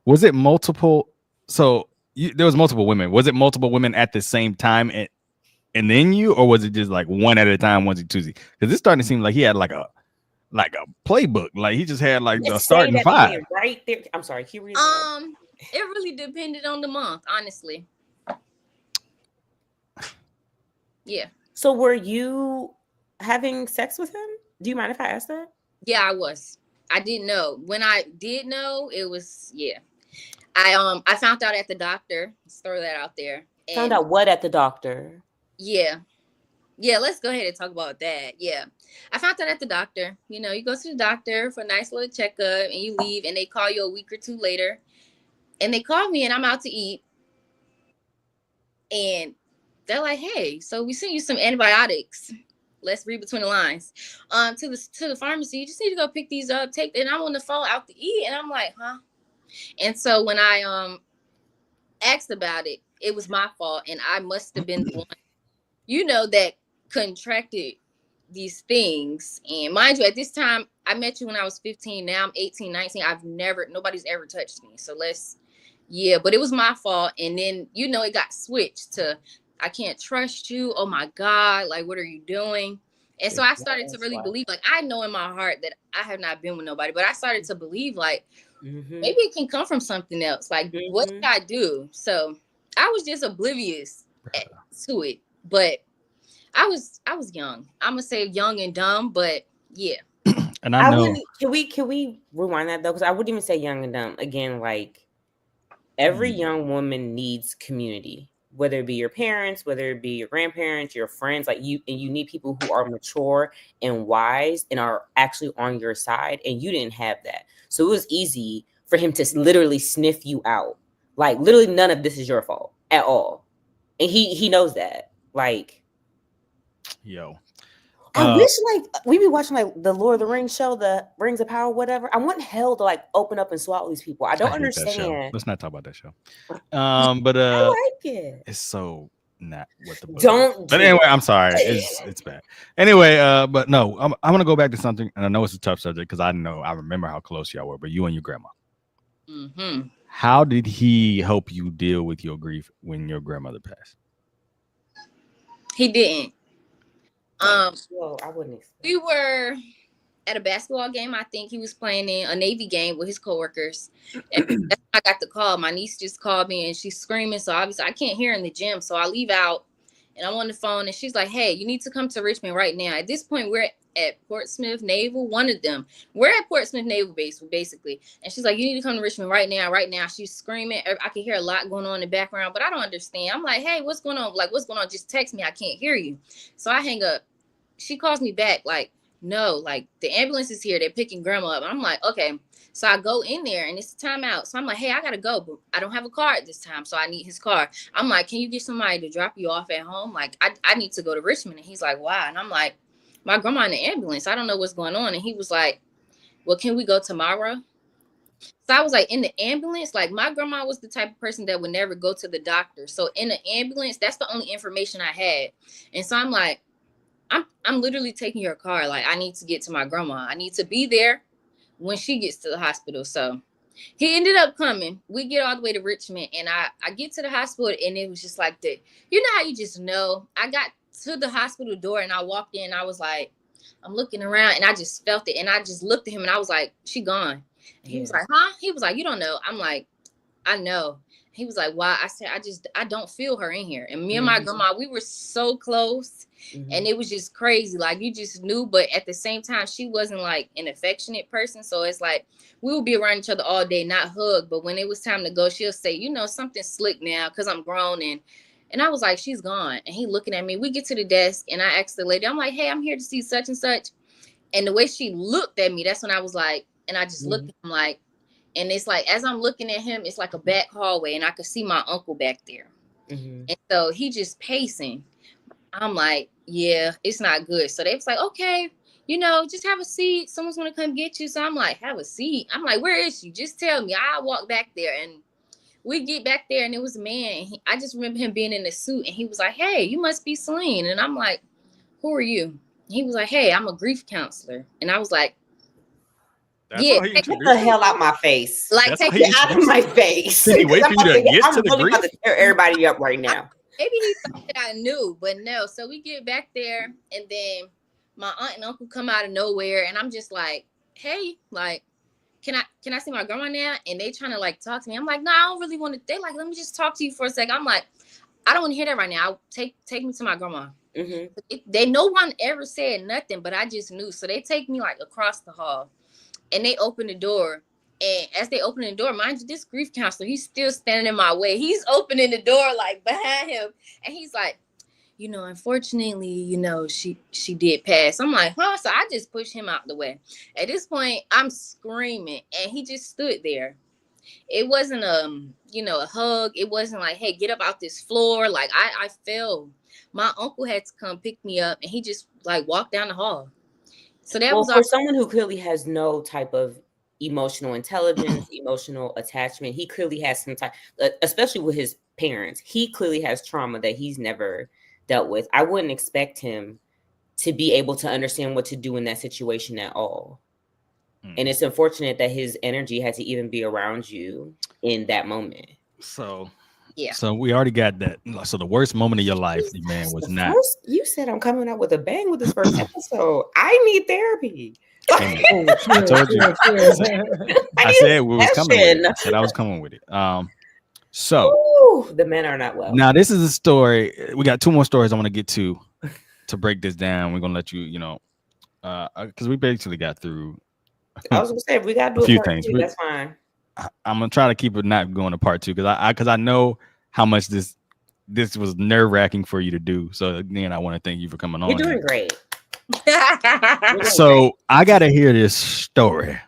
Was it multiple? So there was multiple women. Was it multiple women at the same time and then you, or was it just like one at a time, onesie twosie? Because it's starting to seem like he had like a playbook. Like he just had like the starting five right there. I'm sorry. Can you read it really depended on the month, honestly. Yeah. So were you having sex with him? Do you mind if I ask that? Yeah, I was. I didn't know. When I did know, it was I found out at the doctor. Let's throw that out there. And found out what at the doctor? Yeah. Yeah, let's go ahead and talk about that. Yeah. I found out at the doctor. You go to the doctor for a nice little checkup and you leave and they call you a week or two later. And they called me and I'm out to eat. And they're like, hey, so we sent you some antibiotics. Let's read between the lines. To the pharmacy, you just need to go pick these up, and I'm on the phone out to eat. And I'm like, huh? And so when I asked about it, it was my fault. And I must have been the one, that contracted these things. And mind you, at this time, I met you when I was 15. Now I'm 18, 19. Nobody's ever touched me. So but it was my fault. And then, it got switched to, I can't trust you. Oh my God. Like, what are you doing? And so I started to really believe, like, I know in my heart that I have not been with nobody, but I started to believe like, maybe it can come from something else. Like, what did I do? So I was just oblivious to it, but I was young. I'm gonna say young and dumb, but yeah. And I know. Can we rewind that though? Because I wouldn't even say young and dumb. Again, like every young woman needs community, whether it be your parents, whether it be your grandparents, your friends. Like you need people who are mature and wise and are actually on your side. And you didn't have that, so it was easy for him to literally sniff you out. Like literally, none of this is your fault at all, and he knows that. Like. Yo, I wish like we be watching like the Lord of the Rings show, the Rings of Power, whatever. I want hell to like open up and swallow these people. I don't understand. Let's not talk about that show. But I like it. It's so not what the book don't. Is. But anyway, I'm sorry. It's bad. Anyway, but no, I'm gonna go back to something, and I know it's a tough subject because I remember how close y'all were. But you and your grandma. Mm-hmm. How did he help you deal with your grief when your grandmother passed? He didn't. I wouldn't. We were at a basketball game. I think he was playing in a Navy game with his coworkers. And that's when I got the call. My niece just called me and she's screaming. So obviously I can't hear in the gym. So I leave out and I'm on the phone and she's like, hey, you need to come to Richmond right now. At this point, we're at Portsmouth Naval, one of them. We're at Portsmouth Naval Base, basically. And she's like, you need to come to Richmond right now, right now. She's screaming. I can hear a lot going on in the background, but I don't understand. I'm like, hey, what's going on? Like, what's going on? Just text me. I can't hear you. So I hang up. She calls me back like, no, like the ambulance is here. They're picking grandma up. And I'm like, okay. So I go in there and it's time out. So I'm like, hey, I got to go. But I don't have a car at this time. So I need his car. I'm like, can you get somebody to drop you off at home? Like, I need to go to Richmond. And he's like, why? And I'm like, my grandma in the ambulance. I don't know what's going on. And he was like, well, can we go tomorrow? So I was like, in the ambulance, like my grandma was the type of person that would never go to the doctor. So in the ambulance, that's the only information I had. And so I'm like, I'm literally taking your car. Like, I need to get to my grandma. I need to be there when she gets to the hospital. So He ended up coming. We get all the way to Richmond, and I get to the hospital, and it was just like that. You know how you just know? I got to the hospital door, and I walked in, and I was like, I'm looking around, and I just felt it, and I just looked at him, and I was like, she gone. And he was like, huh? He was like, you don't know. I'm like, I know. He was like, why? I said, I don't feel her in here. And me and my grandma, we were so close, and it was just crazy. Like, you just knew, but at the same time, she wasn't like an affectionate person. So it's like, we would be around each other all day, not hug. But when it was time to go, she'll say, you know, something slick now, because I'm grown. And I was like, she's gone. And he looking at me. We get to the desk, and I asked the lady, I'm like, hey, I'm here to see such and such. And the way she looked at me, that's when I was like, and I just looked at him like, and it's like, as I'm looking at him, it's like a back hallway, and I could see my uncle back there. And so he just pacing. I'm like, yeah, it's not good. So they was like, okay, you know, just have a seat. Someone's going to come get you. So I'm like, have a seat. I'm like, where is she? Just tell me. I'll walk back there. And we get back there, and it was a man. I just remember him being in a suit, and he was like, hey, you must be Celine. And I'm like, who are you? He was like, hey, I'm a grief counselor. And I was like, That's get the hell out my face. Like, take it out of my face. Did he wait for you to get I'm to the really grief? about to tear everybody up right now. Maybe he thought that I knew, but no. So we get back there, and then my aunt and uncle come out of nowhere, and I'm just like, hey, like, can I see my grandma now? And they trying to like talk to me. I'm like, no, I don't really want to. They like, let me just talk to you for a second. I'm like, I don't want to hear that right now. Take me to my grandma. No one ever said nothing, but I just knew. So they take me like across the hall, and they open the door. And as they open the door, mind you, this grief counselor, he's still standing in my way. He's opening the door like behind him, and he's like, you know, unfortunately, you know, she did pass. I'm like, huh? So I just pushed him out the way. At this point, I'm screaming, and he just stood there. It wasn't you know, a hug. It wasn't like, hey, get up out this floor. Like I fell. My uncle had to come pick me up, and he just like walked down the hall. So that was for someone who clearly has no type of emotional intelligence, emotional attachment. He clearly has some type, especially with his parents. He clearly has trauma that he's never dealt with. I wouldn't expect him to be able to understand what to do in that situation at all. And it's unfortunate that his energy had to even be around you in that moment. So, yeah. So we already got that. So the worst moment of your life, man, was not. You said I'm coming out with a bang with this first episode. I need therapy. I told you. I said we was coming with it. I said I was coming with it. So the men are not well. Now this is a story. We got two more stories I want to get to break this down. We're gonna let you, you know, because we basically got through. I was gonna say if we gotta do a few things. That's fine. I'm gonna try to keep it not going to part two because I know how much this was nerve wracking for you to do. So again, I want to thank you for coming on. You're doing great. So I gotta hear this story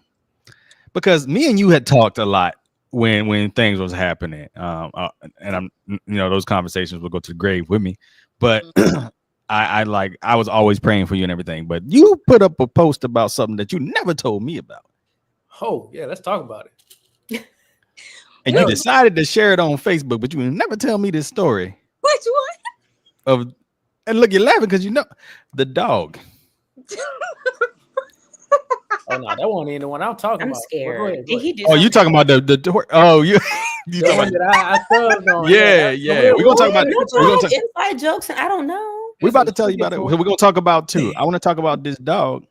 because me and you had talked a lot when things was happening, and I'm, you know, those conversations will go to the grave with me. But I was always praying for you and everything. But you put up a post about something that you never told me about. Oh yeah, let's talk about it. And you decided to share it on Facebook, but you never tell me this story. Which one? And look, you're laughing because you know the dog. Oh no, that wasn't even the one I'm talking about. I'm scared. Go ahead. You talking about the oh you talking about yeah. We're gonna talk about inside jokes, and I don't know. We're about to tell you about it. We're gonna talk about two. I want to talk about this dog,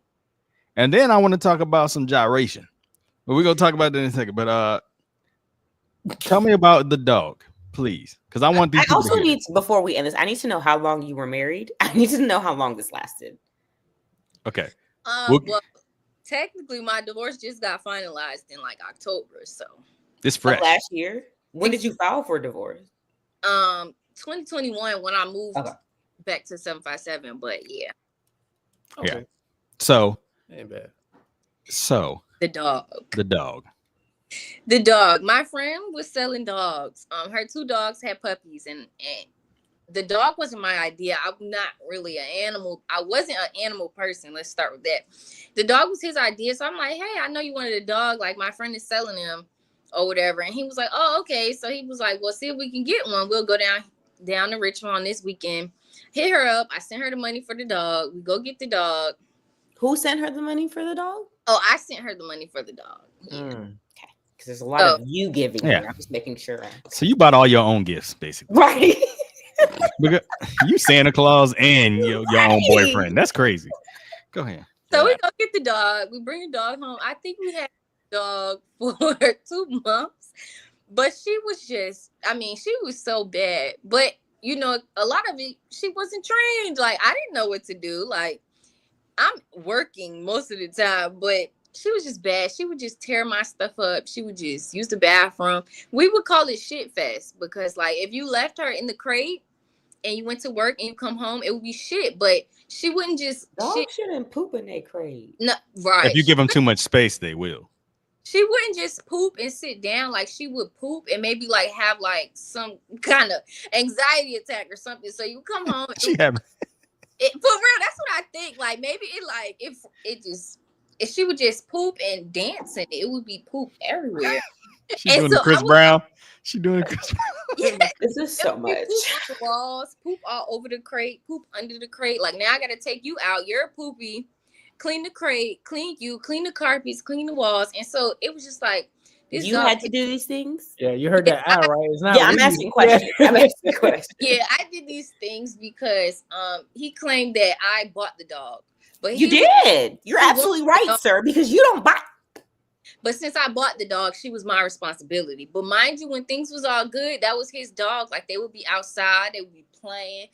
and then I want to talk about some gyration. But we're gonna talk about that in a second. But tell me about the dog, please, because I want these. I also need to, before we end this, I need to know how long you were married. I need to know how long this lasted. Okay. Well, technically, my divorce just got finalized in like October, so this fresh. Last year. When did you file for divorce? 2021 when I moved back to 757. But yeah. Okay. Yeah. So. Ain't bad. So. The dog. The dog. My friend was selling dogs. Her two dogs had puppies, and the dog wasn't my idea. I'm not really an animal. I wasn't an animal person. Let's start with that. The dog was his idea. So I'm like, hey, I know you wanted a dog. Like, my friend is selling him or whatever. And he was like, oh, okay. So he was like, well, see if we can get one. We'll go down to Richmond on this weekend. Hit her up. I sent her the money for the dog. We go get the dog. Who sent her the money for the dog? Oh, I sent her the money for the dog. Yeah. Okay. because there's a lot of you giving. Yeah. I'm just making sure. So you bought all your own gifts, basically. Right. You Santa Claus and your own boyfriend. That's crazy. Go ahead. So we go get the dog. We bring the dog home. I think we had the dog for 2 months. But she was just, she was so bad. But, a lot of it, she wasn't trained. Like, I didn't know what to do. Like, I'm working most of the time, but she was just bad. She would just tear my stuff up. She would just use the bathroom. We would call it shit fest because, like, if you left her in the crate and you went to work and you come home, it would be shit. But she wouldn't just dogs shouldn't poop in their crate. No, right. If you give them too much space, they will. She wouldn't just poop and sit down. Like, she would poop and maybe like have like some kind of anxiety attack or something. So you come home. For real, that's what I think. Like, maybe if she would just poop and dance and it would be poop everywhere. She's doing the Chris Brown. She doing Chris Brown. Yeah, this is so much. Poop on the walls, poop all over the crate, poop under the crate. Like, now I gotta take you out. You're poopy. Clean the crate, clean the carpets, clean the walls. And so it was just like this. You had to do these things? Yeah, you heard that out, right? It's not I'm asking questions. Yeah, I did these things because he claimed that I bought the dog. But you did. You're absolutely right, sir, because you don't buy. But since I bought the dog, she was my responsibility. But mind you, when things was all good, that was his dog. Like, they would be outside, they would be playing.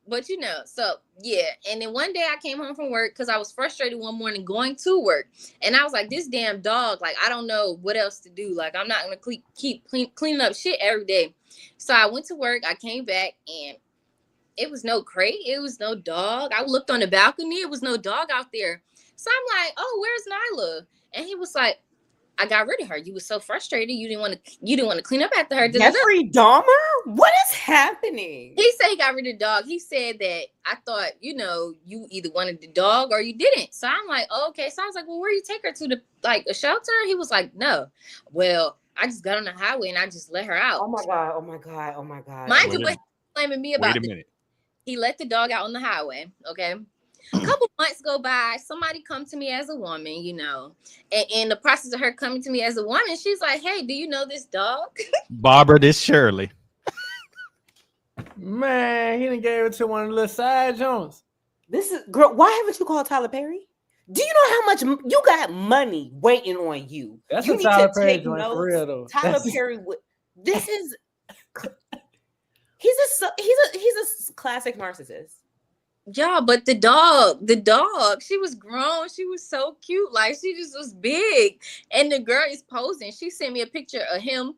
But so yeah. And then one day I came home from work because I was frustrated one morning going to work. And I was like, this damn dog, like, I don't know what else to do. Like, I'm not going to keep cleaning up shit every day. So I went to work. I came back and it was no crate. It was no dog. I looked on the balcony. It was no dog out there. So I'm like, oh, where's Nyla? And he was like, I got rid of her. You were so frustrated. You didn't want to clean up after her. Jeffrey Dahmer? What is happening? He said he got rid of the dog. He said that I thought, you either wanted the dog or you didn't. So I'm like, oh, okay. So I was like, well, where you take her to a shelter? He was like, no. Well, I just got on the highway and I just let her out. Oh my God. Mind you, what he's blaming me about. He let the dog out on the highway. Okay. A couple months go by, somebody come to me as a woman, and in the process of her coming to me as a woman, she's like, hey, do you know this dog? Barbara, this Shirley. Man, he done gave it to one of the little side Jones. This is, girl, why haven't you called Tyler Perry? Do you know how much you got money waiting on you? That's you what Tyler Perry doing for real, though. Tyler Perry would, this is, he's a classic narcissist. Yeah, but the dog, she was grown. She was so cute. Like, she just was big. And the girl is posing. She sent me a picture of him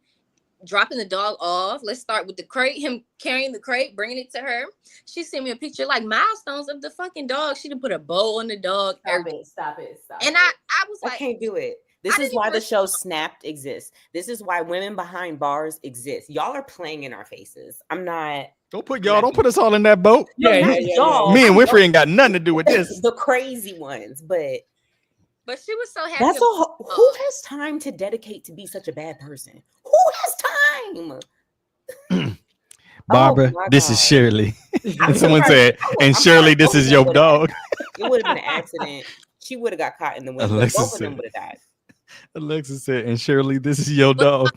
dropping the dog off. Let's start with the crate, him carrying the crate, bringing it to her. She sent me a picture, like, milestones of the fucking dog. She done put a bow on the dog. Stop it. And I was like, I can't do it. This is why the show Snapped exists. This is why women behind bars exist. Y'all are playing in our faces. I'm not. Don't put us all in that boat. Yeah. Me and Winfrey ain't got nothing to do with this. The crazy ones, but she was so happy. That's all. Who has time to dedicate to be such a bad person? Who has time? Barbara, this is Shirley. And someone said, and Shirley, this is your dog. It would have been an accident. She would have got caught in the wind. Both of them would have died. Alexis said, and Shirley, this is your dog.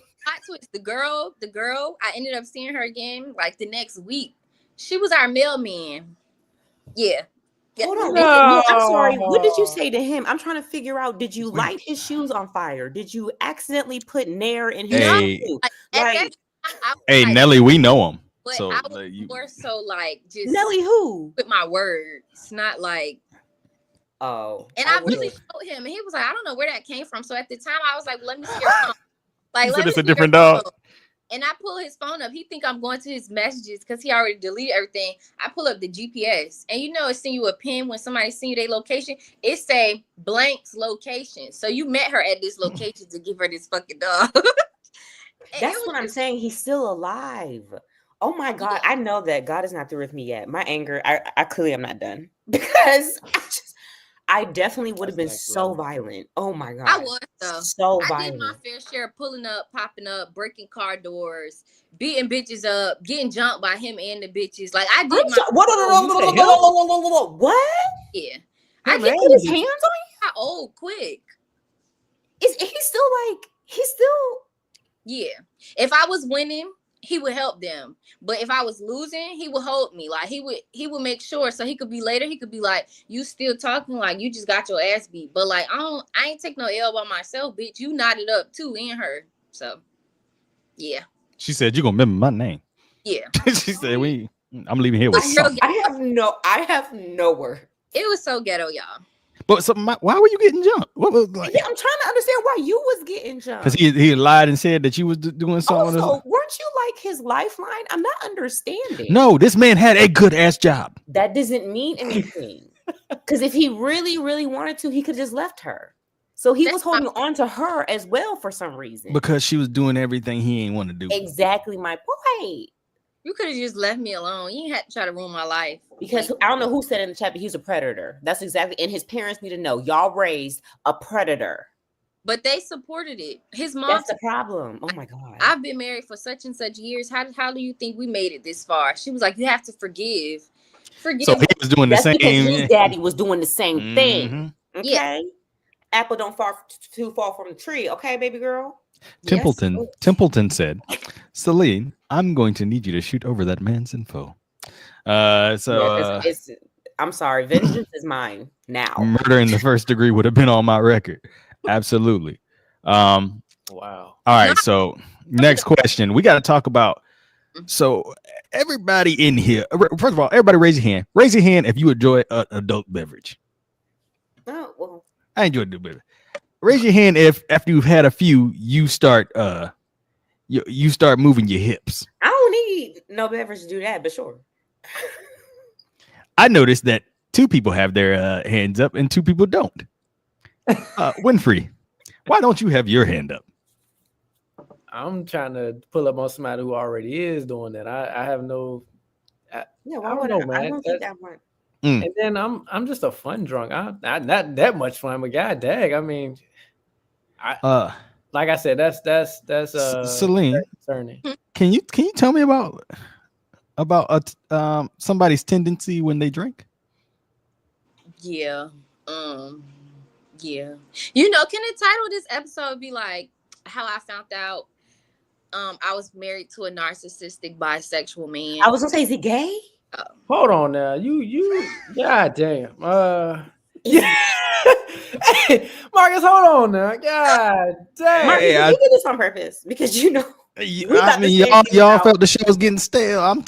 The girl, I ended up seeing her again like the next week. She was our mailman. Yeah. Hold on. No, I'm sorry. What did you say to him? I'm trying to figure out. Did you light his shoes on fire? Did you accidentally put Nair in his shoes? Hey, Nelly, we know him. But so, I was more so like just Nelly who? With my words, not like. Oh. And I really showed him, and he was like, I don't know where that came from. So at the time, I was like, let me see your phone. Like, he said it's a different dog. And I pull his phone up. He think I'm going to his messages because he already deleted everything. I pull up the GPS, and it send you a pin when somebody send you their location. It say blank's location. So you met her at this location to give her this fucking dog. That's what I'm saying. He's still alive. Oh my God. I know that God is not through with me yet. My anger, I clearly am not done because I definitely would have been so violent. Oh my God. I was though. So violent. I did my fair share of pulling up, popping up, breaking car doors, beating bitches up, getting jumped by him and the bitches. Like I did What? Yeah. I get his hands on you? Got old quick. Is he still like He's still. Yeah. If I was winning, he would help them. But if I was losing, he would hold me. Like he would make sure, so he could be later. He could be like, "You still talking like you just got your ass beat." But like I ain't take no L by myself, bitch. You knotted up too and her. So yeah. She said, "You gonna remember my name." Yeah. She said, I'm leaving here with something. I have no word. It was so ghetto, y'all. But why were you getting jumped? What was like? Yeah, I'm trying to understand why you was getting jumped. Because he lied and said that you was doing something. Also, weren't you like his lifeline? I'm not understanding. No, this man had a good ass job. That doesn't mean anything. Because if he really, really wanted to, he could just left her. So he was holding on to her as well for some reason. Because she was doing everything he ain't want to do. Exactly my point. You could have just left me alone. You ain't had to try to ruin my life. Because I don't know who said in the chat, but he's a predator. That's exactly. And his parents need to know y'all raised a predator. But they supported it. His mom. That's the problem. Oh my God. I've been married for such and such years. How do you think we made it this far? She was like, you have to forgive. Forgive. So he was doing the same. His daddy was doing the same thing. Okay. Yeah. Apple don't fall too far from the tree. Okay, baby girl. Templeton said, Celine, I'm going to need you to shoot over that man's info. I'm sorry, vengeance is mine now. Murder in the first degree would have been on my record. Absolutely. Wow. All right, so next question. We got to talk about, so everybody in here, first of all, everybody raise your hand. Raise your hand if you enjoy an adult beverage. Oh, well. I enjoy adult beverage. Raise your hand if after you've had a few, you start you start moving your hips. I don't need no beverage to do that, but sure. I noticed that 2 people have their hands up and 2 people don't. Winfrey, why don't you have your hand up? I'm trying to pull up on somebody who already is doing that. I have no. I don't know, man. I don't think that one. And then I'm just a fun drunk. I'm not that much fun, but god dang, I mean, like I said, that's Celine. Can you tell me about somebody's tendency when they drink? Yeah. Yeah. You know, can the title of this episode be like how I found out I was married to a narcissistic bisexual man? I was gonna say, is he gay? Hold on now. You god damn. Yeah. Hey, Marcus, hold on now. God damn. Marcus, you did this on purpose because you know. I mean, y'all felt the show was getting stale. I'm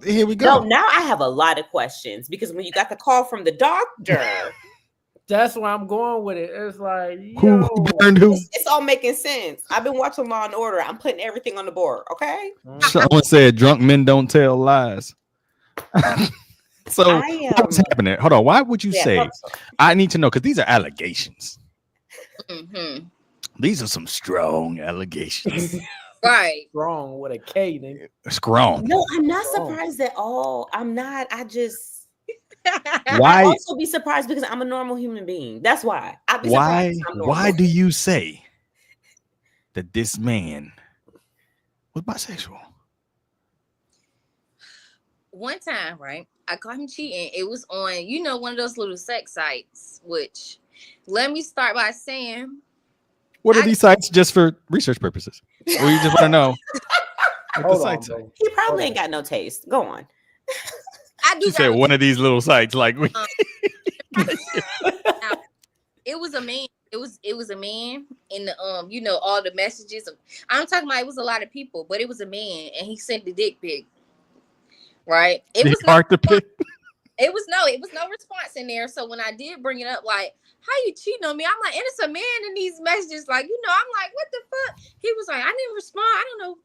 here we go. No, now I have a lot of questions because when you got the call from the doctor, that's where I'm going with it. It's like who burned who? It's all making sense. I've been watching Law and Order. I'm putting everything on the board. Okay. Someone said drunk men don't tell lies. So what's happening? Hold on. Why would you say? I need to know because these are allegations. Mm-hmm. These are some strong allegations. Right. Strong with a K, nigga. Strong. No, I'm not surprised at all. I'm not. I just. Why? I'd also be surprised because I'm a normal human being. That's why. I'd be surprised. Why do you say that this man was bisexual? One time, right? I caught him cheating. It was on, one of those little sex sites, which let me start by saying. What are these sites just for research purposes? Or you just want to know what the sites are? He probably ain't got no taste. Go on. I do. You said one of these little sites, like it was a man. It was a man in the all the messages. I'm talking about it was a lot of people, but it was a man and he sent the dick pic. Right. It was no response in there. So when I did bring it up, like, how you cheating on me? I'm like, and it's a man in these messages, like, I'm like, what the fuck? He was like, I didn't respond. I don't know.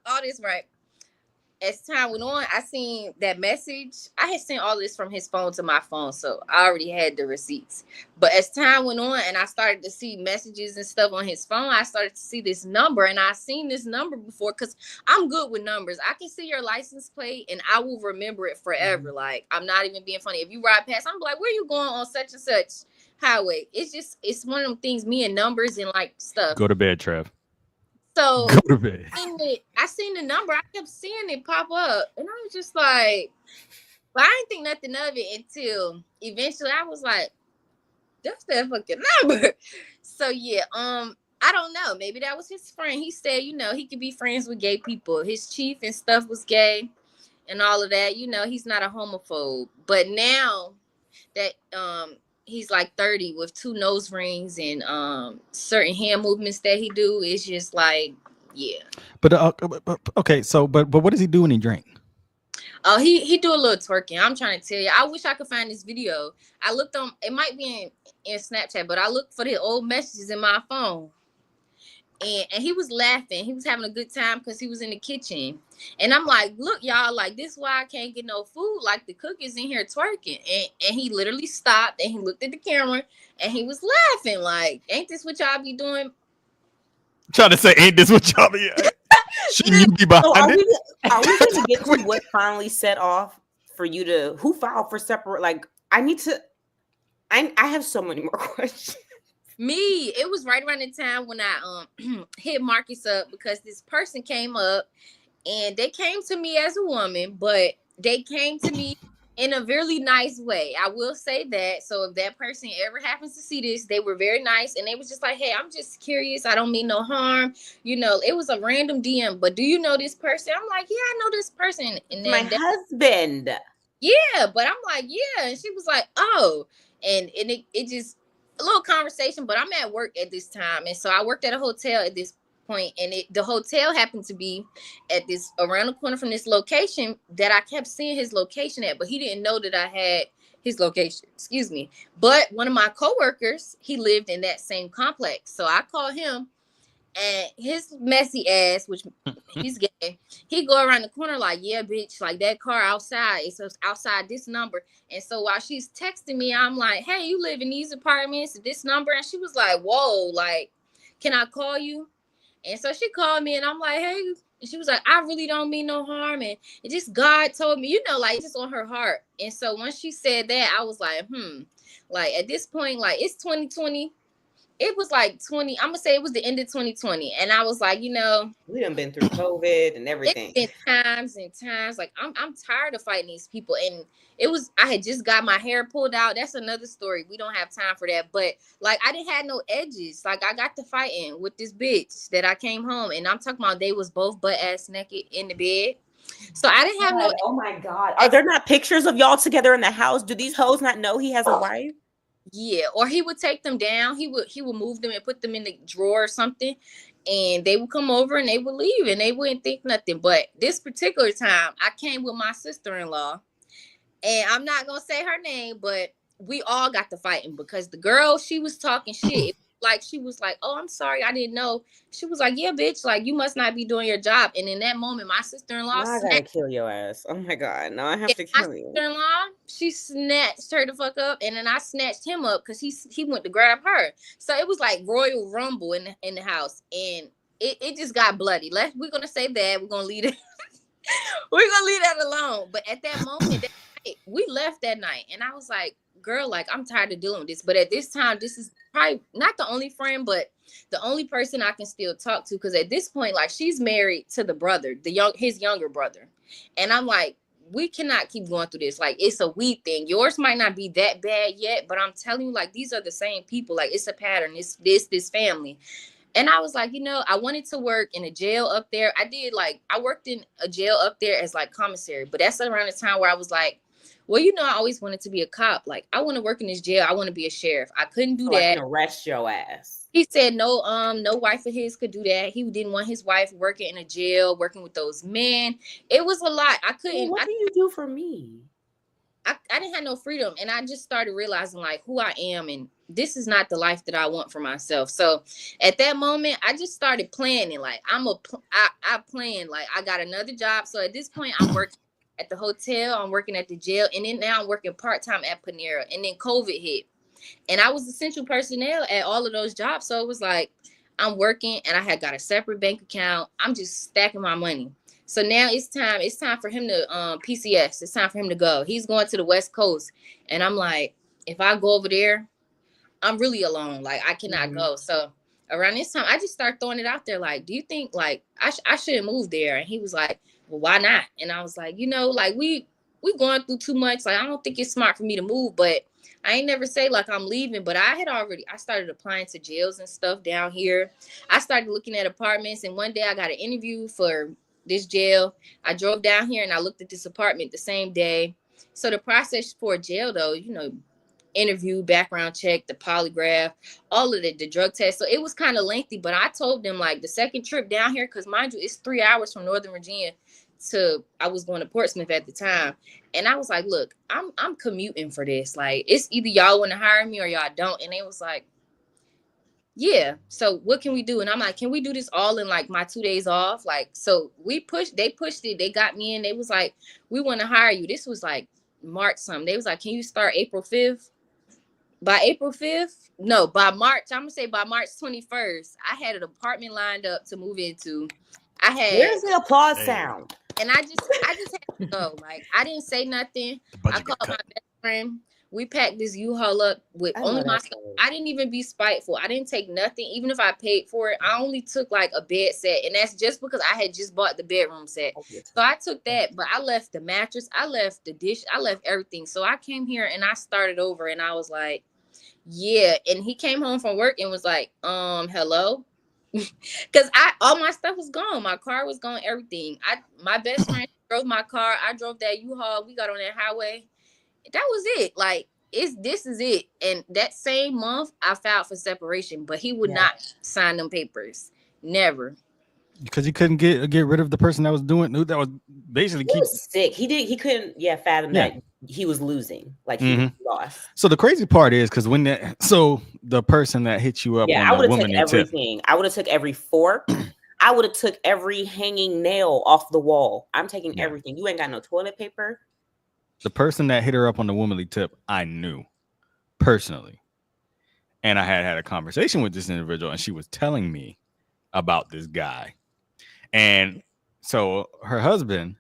All this, right? As time went on, I seen that message. I had sent all this from his phone to my phone, so I already had the receipts. But as time went on and I started to see messages and stuff on his phone, I started to see this number, and I've seen this number before because I'm good with numbers. I can see your license plate and I will remember it forever. Mm-hmm. Like, I'm not even being funny. If you ride past, I'm like, where you going on such and such highway? It's one of them things, me and numbers and like stuff. Go to bed, Trev. So go to bed. I seen the number. I kept seeing it pop up, and I was just like, but I didn't think nothing of it until eventually I was like, that's that fucking number. So yeah, I I don't know. Maybe that was his friend. He said, he could be friends with gay people. His chief and stuff was gay and all of that. He's not a homophobe. But now that he's like 30 with 2 nose rings and certain hand movements that he do, it's just like, yeah. But okay, so but what does he do when he drink? Oh, he do a little twerking. I'm trying to tell you. I wish I could find this video. I looked on. It might be in Snapchat, but I looked for the old messages in my phone. And he was laughing. He was having a good time because he was in the kitchen. And I'm like, look, y'all, like, this is why I can't get no food. Like, the cook is in here twerking. And he literally stopped and he looked at the camera and he was laughing. Like, ain't this what y'all be doing? Trying to say, ain't this what y'all be? Shouldn't you be behind it? Are we going to get to what finally set off for you to, who filed for separate? Like, I have so many more questions. Me, it was right around the time when I hit Marcus up because this person came up and they came to me as a woman, but they came to me in a really nice way. I will say that. So if that person ever happens to see this, they were very nice and they was just like, hey, I'm just curious. I don't mean no harm. It was a random DM, but do you know this person? I'm like, yeah, I know this person. And then my husband. Yeah, but I'm like, yeah. And she was like, oh, and it just, a little conversation, but I'm at work at this time. And so I worked at a hotel at this point, and the hotel happened to be at this around the corner from this location that I kept seeing his location at, but he didn't know that I had his location. Excuse me. But one of my coworkers, he lived in that same complex. So I called him and his messy ass, which he's gay, he go around the corner like, yeah, bitch, like that car outside, it's outside this number. And so while she's texting me, I'm like, hey, you live in these apartments at this number? And she was like, whoa, like, can I call you? And so she called me and I'm like, hey. And she was like, I really don't mean no harm. And it just, God told me, like, just on her heart. And so once she said that, I was like, like at this point, like it's 2020. It was like I'm gonna say it was the end of 2020, and I was like, we done been through COVID and everything. Times and times, like I'm tired of fighting these people, and I had just got my hair pulled out. That's another story. We don't have time for that, but like I didn't have no edges. Like I got to fighting with this bitch that I came home, and I'm talking about they was both butt ass naked in the bed. So I didn't have no. Oh my God! Are there not pictures of y'all together in the house? Do these hoes not know he has a wife? Yeah, or he would take them down. He would move them and put them in the drawer or something, and they would come over and they would leave and they wouldn't think nothing. But this particular time, I came with my sister-in-law, and I'm not gonna say her name, but we all got to fighting because the girl, she was talking shit. Like she was like, oh, I'm sorry, I didn't know. She was like, yeah, bitch, like you must not be doing your job. And in that moment, my sister-in-law I gotta kill your ass. Oh my God, no, I have to kill you. My sister-in-law, she snatched her the fuck up, and then I snatched him up because he went to grab her. So it was like Royal Rumble in the house, and it just got bloody. We're gonna say that. We're gonna leave it. We're gonna leave that alone. But at that moment, we left that night, and I was like, girl, like I'm tired of dealing with this. But at this time, this is probably not the only friend, but the only person I can still talk to, because at this point, like she's married to the brother, his younger brother, and I'm like, we cannot keep going through this. Like it's a we thing. Yours might not be that bad yet, but I'm telling you, like these are the same people. Like it's a pattern. It's this family. And I was like, I wanted to work in a jail up there. I worked in a jail up there as like commissary, but that's around the time where I was like, well, I always wanted to be a cop. Like, I want to work in this jail. I want to be a sheriff. I couldn't do that. I can arrest your ass. He said no wife of his could do that. He didn't want his wife working in a jail, working with those men. It was a lot. I couldn't. Well, what do you do for me? I didn't have no freedom. And I just started realizing like who I am. And this is not the life that I want for myself. So at that moment, I just started planning. Like I planned, like I got another job. So at this point, I'm working at the hotel, I'm working at the jail, and then now I'm working part-time at Panera. And then COVID hit. And I was essential personnel at all of those jobs. So it was like, I'm working and I had got a separate bank account. I'm just stacking my money. So now it's time for him to PCS. It's time for him to go. He's going to the West Coast. And I'm like, if I go over there, I'm really alone. Like I cannot go. So around this time, I just start throwing it out there. Like, do you think like I shouldn't move there? And he was like, well, why not? And I was like, like we going through too much. Like, I don't think it's smart for me to move, but I ain't never say like I'm leaving, but I started applying to jails and stuff down here. I started looking at apartments, and one day I got an interview for this jail. I drove down here and I looked at this apartment the same day. So the process for a jail, though, interview, background check, the polygraph, all of the drug test. So it was kind of lengthy, but I told them like the second trip down here, because mind you, it's 3 hours from Northern Virginia I was going to Portsmouth at the time. And I was like, look, I'm commuting for this. Like, it's either y'all want to hire me or y'all don't. And it was like, yeah, so what can we do? And I'm like, can we do this all in like my 2 days off? Like, so they pushed it. They got me in. They was like, we want to hire you. This was like March something. They was like, can you start April 5th? By April 5th? No, by March, I'm gonna say by March 21st, I had an apartment lined up to move into. Where's the applause sound? And I just had to go. Like, I didn't say nothing. I called my best friend. We packed this U-Haul up with only my stuff. I didn't even be spiteful. I didn't take nothing, even if I paid for it. I only took like a bed set, and that's just because I had just bought the bedroom set. So I took that, but I left the mattress, I left the dish, I left everything. So I came here and I started over, and I was like, yeah. And he came home from work and was like, hello. Because all my stuff was gone. My car was gone, everything. My best friend drove my car. I drove that U-Haul. We got on that highway. That was it. Like, this is it. And that same month, I filed for separation, but he would not sign them papers. Never. Because he couldn't get rid of the person that was basically he was sick. He couldn't fathom that he was losing. Like, he was lost. So the crazy part is because the person that hit you up, I would have took everything. I would have took every fork. I would have took every hanging nail off the wall. I'm taking everything. You ain't got no toilet paper. The person that hit her up on the womanly tip, I knew personally. And I had a conversation with this individual, and she was telling me about this guy. And so her husband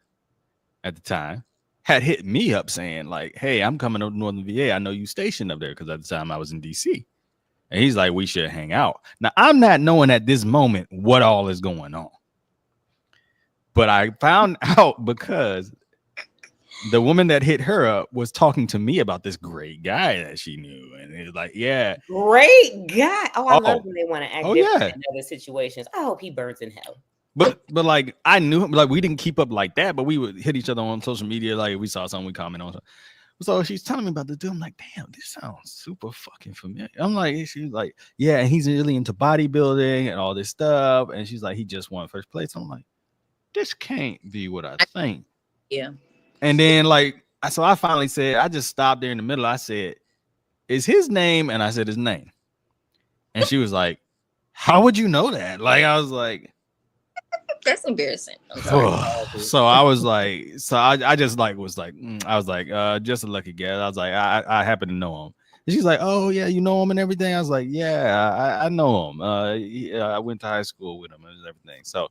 at the time had hit me up saying like, hey, I'm coming to Northern VA. I know you stationed up there, because at the time I was in DC. And he's like, we should hang out. Now, I'm not knowing at this moment what all is going on. But I found out because the woman that hit her up was talking to me about this great guy that she knew. And it was like, yeah. Great guy. Oh, I love when they want to act different in other situations. I hope he burns in hell. But like, I knew him. Like, we didn't keep up like that, but we would hit each other on social media. Like, we saw something, we comment on. So she's telling me about the dude. I'm like, damn, this sounds super fucking familiar. I'm like, she's like, yeah, and he's really into bodybuilding and all this stuff. And she's like, he just won first place. I'm like, this can't be what I think. Yeah. And then so I finally said, I just stopped there in the middle. I said, is his name? And I said his name. And she was like, how would you know that? Like, I was like, that's embarrassing. So I was like, I just was like, I was like, just a lucky guess. I was like, I happen to know him. And she's like, oh yeah, you know him and everything. I was like, yeah, I know him. I went to high school with him and everything. So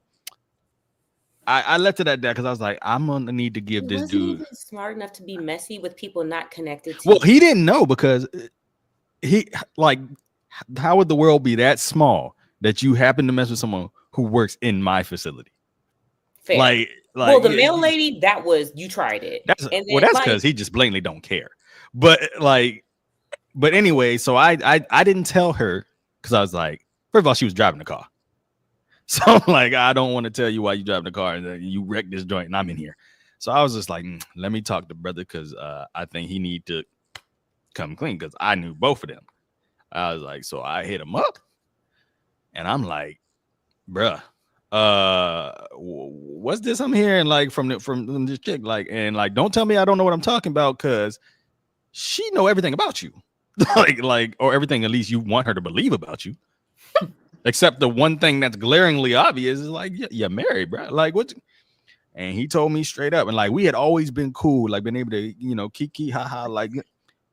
I left it at that because I was like, I'm gonna need to give this dude. Even smart enough to be messy with people not connected to Well, he didn't know, because he how would the world be that small that you happen to mess with someone who works in my facility? Fair. Like well, the mail lady, that was, you tried it. That's because he just blatantly don't care. But anyway, so I didn't tell her because I was like, first of all, she was driving the car. So I'm like, I don't want to tell you why you driving the car and you wrecked this joint and I'm in here. So I was just like, let me talk to brother, because I think he need to come clean, because I knew both of them. I was like, so I hit him up and I'm like, bruh, what's this I'm hearing like from this chick? Like, and like, don't tell me I don't know what I'm talking about, because she know everything about you. like, or everything at least you want her to believe about you. Except the one thing that's glaringly obvious is like, you're married, bro. Like, what? And he told me straight up, and like, we had always been cool, like been able to, kiki, haha. Like,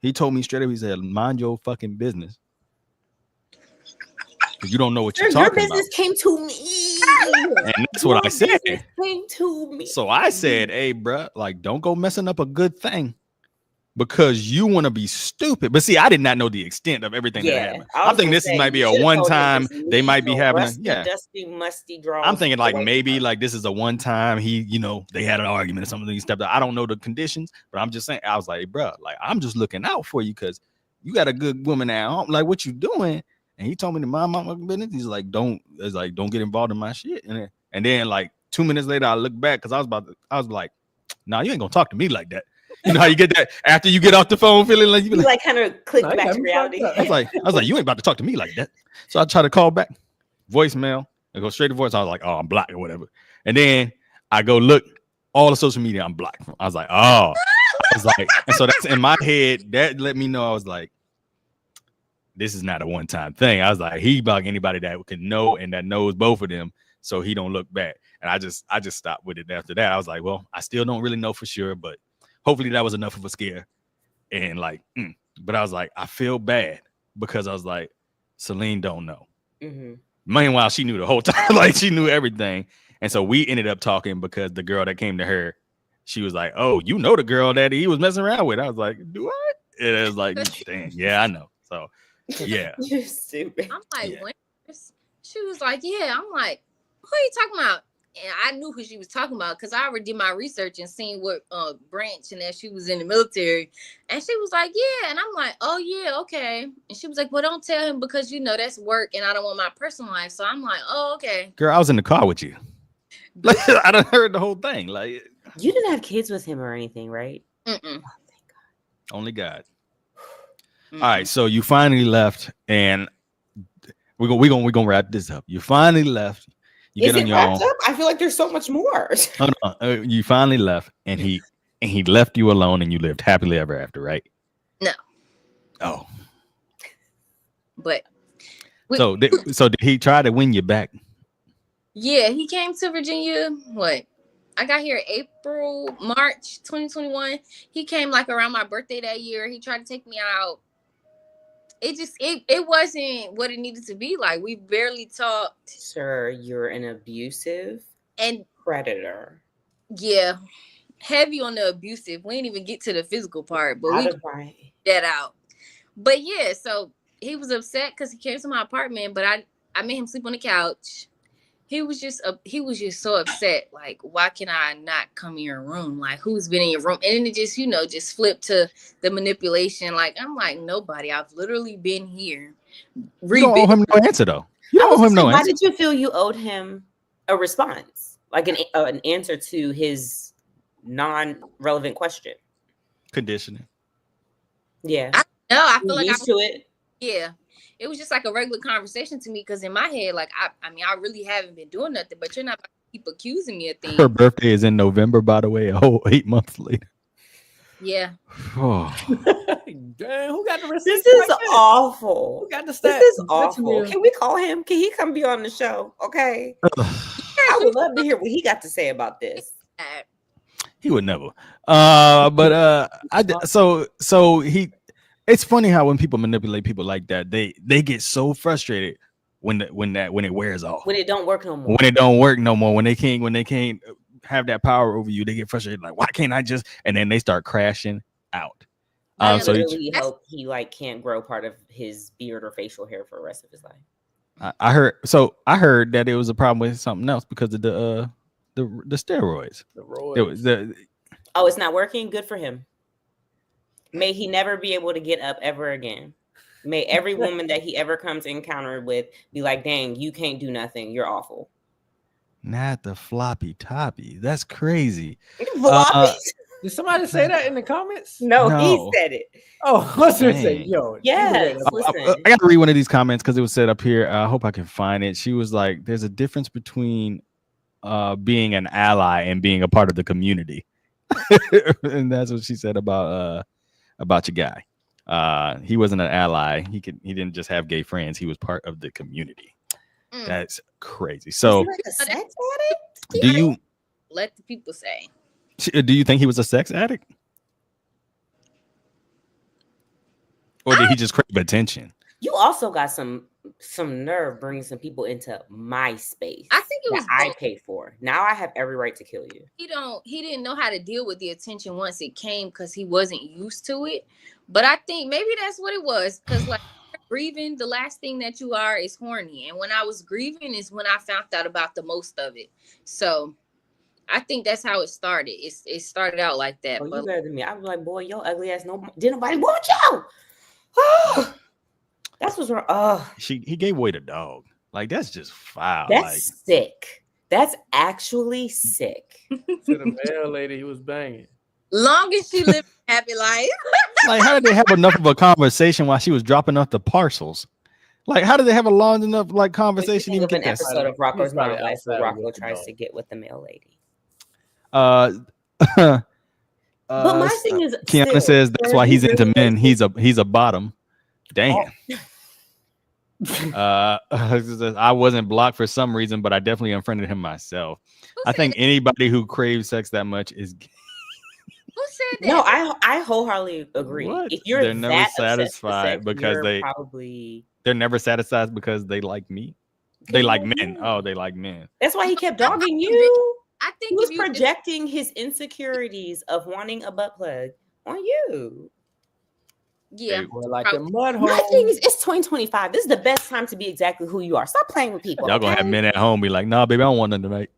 he told me straight up, he said, mind your fucking business. Because you don't know what you're talking about. Your business came to me. And that's what I said. Came to me. So I said, hey, bro, like, don't go messing up a good thing because you want to be stupid. But see, I did not know the extent of everything that happened. I think this might be a one time. They might be having dusty, musty draws. I'm thinking like maybe like this is a one time. He, they had an argument or something. He stepped out. I don't know the conditions, but I'm just saying. I was like, bro, like I'm just looking out for you because you got a good woman at home. Like, what you doing? And he told me to mind my business. He's like, don't get involved in my shit. And then like 2 minutes later, I look back because I was like, nah, you ain't gonna talk to me like that. You know how you get that after you get off the phone feeling like you like kind of click back to reality. I was like, you ain't about to talk to me like that. So I try to call back, voicemail. I go straight to voice. I was like, oh, I'm blocked or whatever. And then I go look all the social media I'm blocked from. I was like, oh, and so that's in my head. That let me know. I was like, this is not a one-time thing. I was like, he blocked anybody that can know and that knows both of them, so he don't look back. And I just stopped with it after that. I was like, well, I still don't really know for sure, but hopefully that was enough of a scare. And like, but I was like, I feel bad because I was like, Celine don't know. Mm-hmm. Meanwhile, she knew the whole time. Like, she knew everything. And so we ended up talking because the girl that came to her, she was like, oh, you know the girl that he was messing around with. I was like, do I? And it was like, dang, yeah, I know. So yeah. You're stupid. I'm like, yeah. When? She was like, yeah. I'm like, who are you talking about? And I knew who she was talking about because I already did my research and seen what branch and that she was in the military. And she was like, yeah. And I'm like, oh, yeah, okay. And she was like, well, don't tell him because, you know, that's work and I don't want my personal life. So I'm like, oh, okay. Girl, I was in the car with you. Like, I done heard the whole thing. Like, you didn't have kids with him or anything, right? Mm-mm. Oh, thank God. Only God. Mm-hmm. All right, so you finally left, and we're gonna wrap this up. You finally left. You Is get on it your wrapped own. Up? I feel like there's so much more. You finally left, and he left you alone, and you lived happily ever after, right? No. Oh. But. So did he try to win you back? Yeah, he came to Virginia. What? I got here March 2021. He came like around my birthday that year. He tried to take me out. It wasn't what it needed to be. Like, we barely talked. Sir, you're an abusive and predator. Yeah, heavy on the abusive. We didn't even get to the physical part, but we got that out. But yeah, so he was upset because he came to my apartment, but I made him sleep on the couch. He was just so upset. Like, why can I not come in your room? Like, who's been in your room? And then it just flipped to the manipulation. Like, I'm like, nobody. I've literally been here. You don't owe him no answer, though. You don't owe him no answer. Why did you feel you owed him a response? Like an answer to his non-relevant question? Conditioning. Yeah. I feel like used to it. Yeah. It was just like a regular conversation to me because in my head, like, I mean, I really haven't been doing nothing, but you're not about to keep accusing me of things. Her birthday is in November, by the way, a whole 8 months later. Yeah. Oh. Damn, who got the receipt? This is awful. Who got the stats? This is awful. Can we call him? Can he come be on the show? Okay. I would love to hear what he got to say about this. He would never. So he. It's funny how when people manipulate people like that, they get so frustrated when it wears off. When it don't work no more. When it don't work no more. When they can't have that power over you, they get frustrated. Like, why can't I just? And then they start crashing out. So really hope he like can't grow part of his beard or facial hair for the rest of his life. I heard that it was a problem with something else because of the steroids. The roids. It's not working. Good for him. May he never be able to get up ever again. May every woman that he ever comes to encounter with be like, dang, you can't do nothing. You're awful. Not the floppy toppy. That's crazy. Did somebody say that in the comments? No. He said it. Oh, what's it say? Yo. Yes. I got to read one of these comments because it was set up here. I hope I can find it. She was like, there's a difference between being an ally and being a part of the community. And that's what she said about your guy. He wasn't an ally. He didn't just have gay friends. He was part of the community. That's crazy. So, like a sex addict? Do you let the people say? Do you think he was a sex addict, or did he just crave attention? You also got some nerve bringing some people into my space. I think it was I paid for. Now I have every right to kill you. He didn't know how to deal with the attention once it came because he wasn't used to it. But I think maybe that's what it was. Because like grieving, the last thing that you are is horny. And when I was grieving is when I found out about the most of it. So I think that's how it started. It started out like that. Oh, you better than me. I was like, boy, yo ugly ass. Didn't nobody want you. That's what's wrong. Oh, he gave away the dog. Like, that's just foul. That's sick. That's actually sick. To the mail lady he was banging. Long as she lived a happy life. Like, how did they have enough of a conversation while she was dropping off the parcels? Like, how did they have a long enough conversation? Even an episode of Rocco's Modern Life where Rocco tries to get with the mail lady. But my thing is, Kiana says that's why he's into men. He's a bottom. Damn. I wasn't blocked for some reason, but I definitely unfriended him myself. I think anybody who craves sex that much is gay. Who said that? No, I wholeheartedly agree. What? If you're they're never satisfied because they're never satisfied because they like me. They like men. Oh, they like men. That's why he kept dogging you. I think he was projecting his insecurities of wanting a butt plug on you. Yeah, like the mud hole. My thing is, it's 2025. This is the best time to be exactly who you are. Stop playing with people. Y'all gonna have men at home be like, "Nah, baby, I don't want nothing tonight."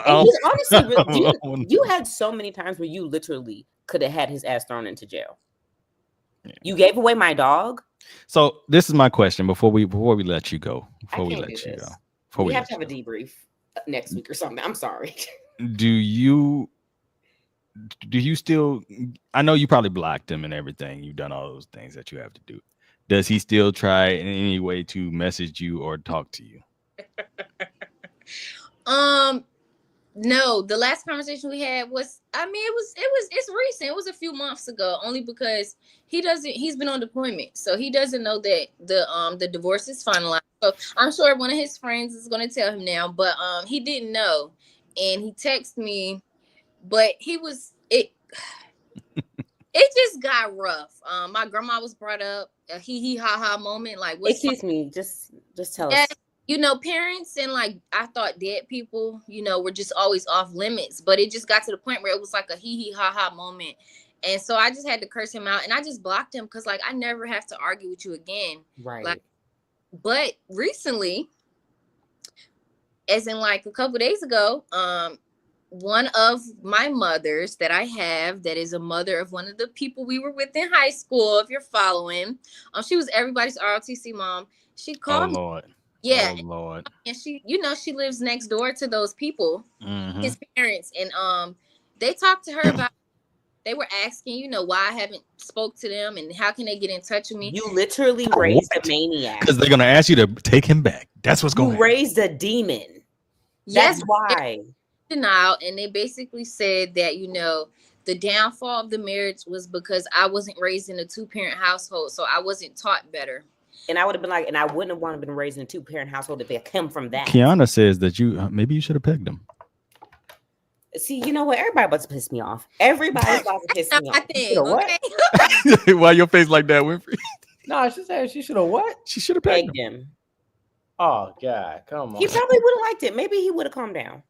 Honestly, you had so many times where you literally could have had his ass thrown into jail. Yeah. You gave away my dog. So this is my question before we let you go. We have to have a debrief next week or something. I'm sorry. Do you still? I know you probably blocked him and everything. You've done all those things that you have to do. Does he still try in any way to message you or talk to you? No, the last conversation we had was, it's recent. It was a few months ago, only because he's been on deployment. So he doesn't know that the divorce is finalized. So I'm sure one of his friends is going to tell him now, but he didn't know. And he texted me, but it just got rough. My grandma was brought up, a hee ha ha moment. Like, excuse me, just tell us. Parents and like I thought dead people, were just always off limits, but it just got to the point where it was like a hee ha ha moment. And so I just had to curse him out and I just blocked him because like I never have to argue with you again. Right. Like, but recently, as in like a couple days ago, one of my mothers that I have, that is a mother of one of the people we were with in high school, if you're following, she was everybody's ROTC mom. She called me. Lord. Yeah. Oh, Lord. And she, she lives next door to those people, his parents. And they talked to her about, they were asking, why I haven't spoke to them and how can they get in touch with me? You literally raised a maniac. Because they're going to ask you to take him back. That's what's going on. You raised a demon. Yes, that's why. Denial. And they basically said that, the downfall of the marriage was because I wasn't raised in a 2-parent household. So I wasn't taught better. And I would have been like, and I wouldn't have wanted to been raised in a 2-parent household if they come from that. Kiana says that maybe you should have pegged him. See, you know what? Everybody about to piss me off. Everybody's about to piss me off. What? Why your face like that, Winfrey? No, she said she should have what? She should have pegged him. Oh God, come on. He probably would have liked it. Maybe he would have calmed down.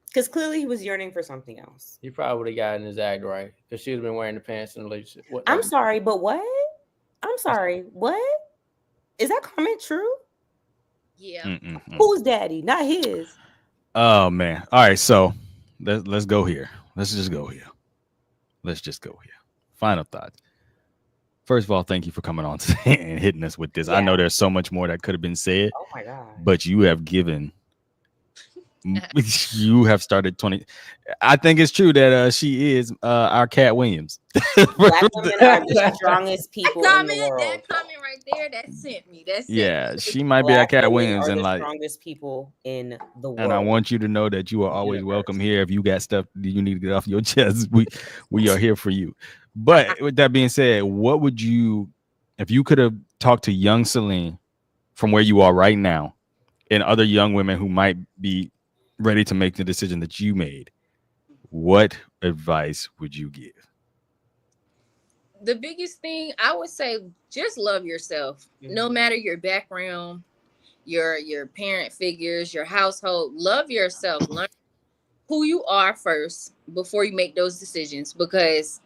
Because clearly he was yearning for something else. He probably would have gotten his act right. Because she would have been wearing the pants in the relationship. I'm sorry, but what? I'm sorry. What? Is that comment true? Yeah. Who's daddy? Not his. Oh man. All right. So let's go here. Let's just go here. Final thoughts. First of all, thank you for coming on today and hitting us with this. Yeah. I know there's so much more that could have been said. Oh my God. But you have given. You have started 20. I think it's true that she is our Cat Williams. Black women are the strongest people in the world. That comment right there, that sent me. She might be our Cat Williams and like strongest people in the world. And I want you to know that you are always welcome here. If you got stuff you need to get off your chest, we are here for you. But with that being said, what would you, if you could have talked to young Celine from where you are right now, and other young women who might be ready to make the decision that you made, what advice would you give? The biggest thing I would say, just love yourself. No matter your background, your parent figures, your household, love yourself. Learn who you are first before you make those decisions, because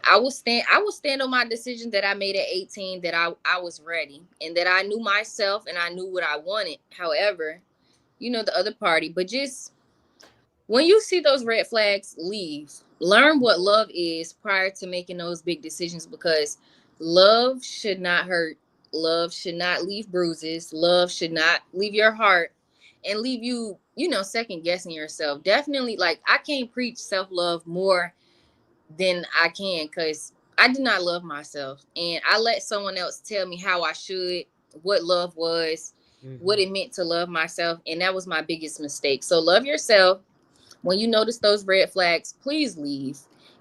I will stand on my decision that I made at 18, that I was ready and that I knew myself and I knew what I wanted. However, the other party, but just when you see those red flags, leave. Learn what love is prior to making those big decisions, because Love should not hurt. Love should not leave bruises. Love should not leave your heart and leave you, second guessing yourself. Definitely, like, I can't preach self-love more than I can, because I do not love myself. And I let someone else tell me how I should, what love was, what it meant to love myself. And that was my biggest mistake. So love yourself. When you notice those red flags, please leave.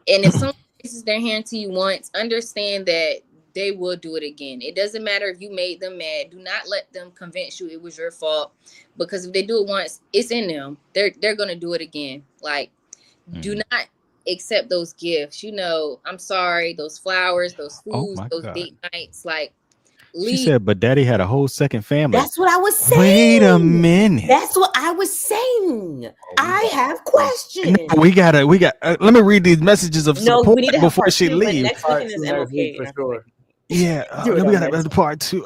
And if someone raises their hand to you once, understand that they will do it again. It doesn't matter if you made them mad. Do not let them convince you it was your fault, because if they do it once, it's in them. They're going to do it again. Like, do not accept those gifts. I'm sorry, those flowers, those foods, those date nights. Like, she said, but daddy had a whole second family. That's what I was saying. Wait a minute. That's what I was saying. I have questions. We got. Let me read these messages of support before she leaves. Next weekend is MLK for sure. Yeah, we got part 2.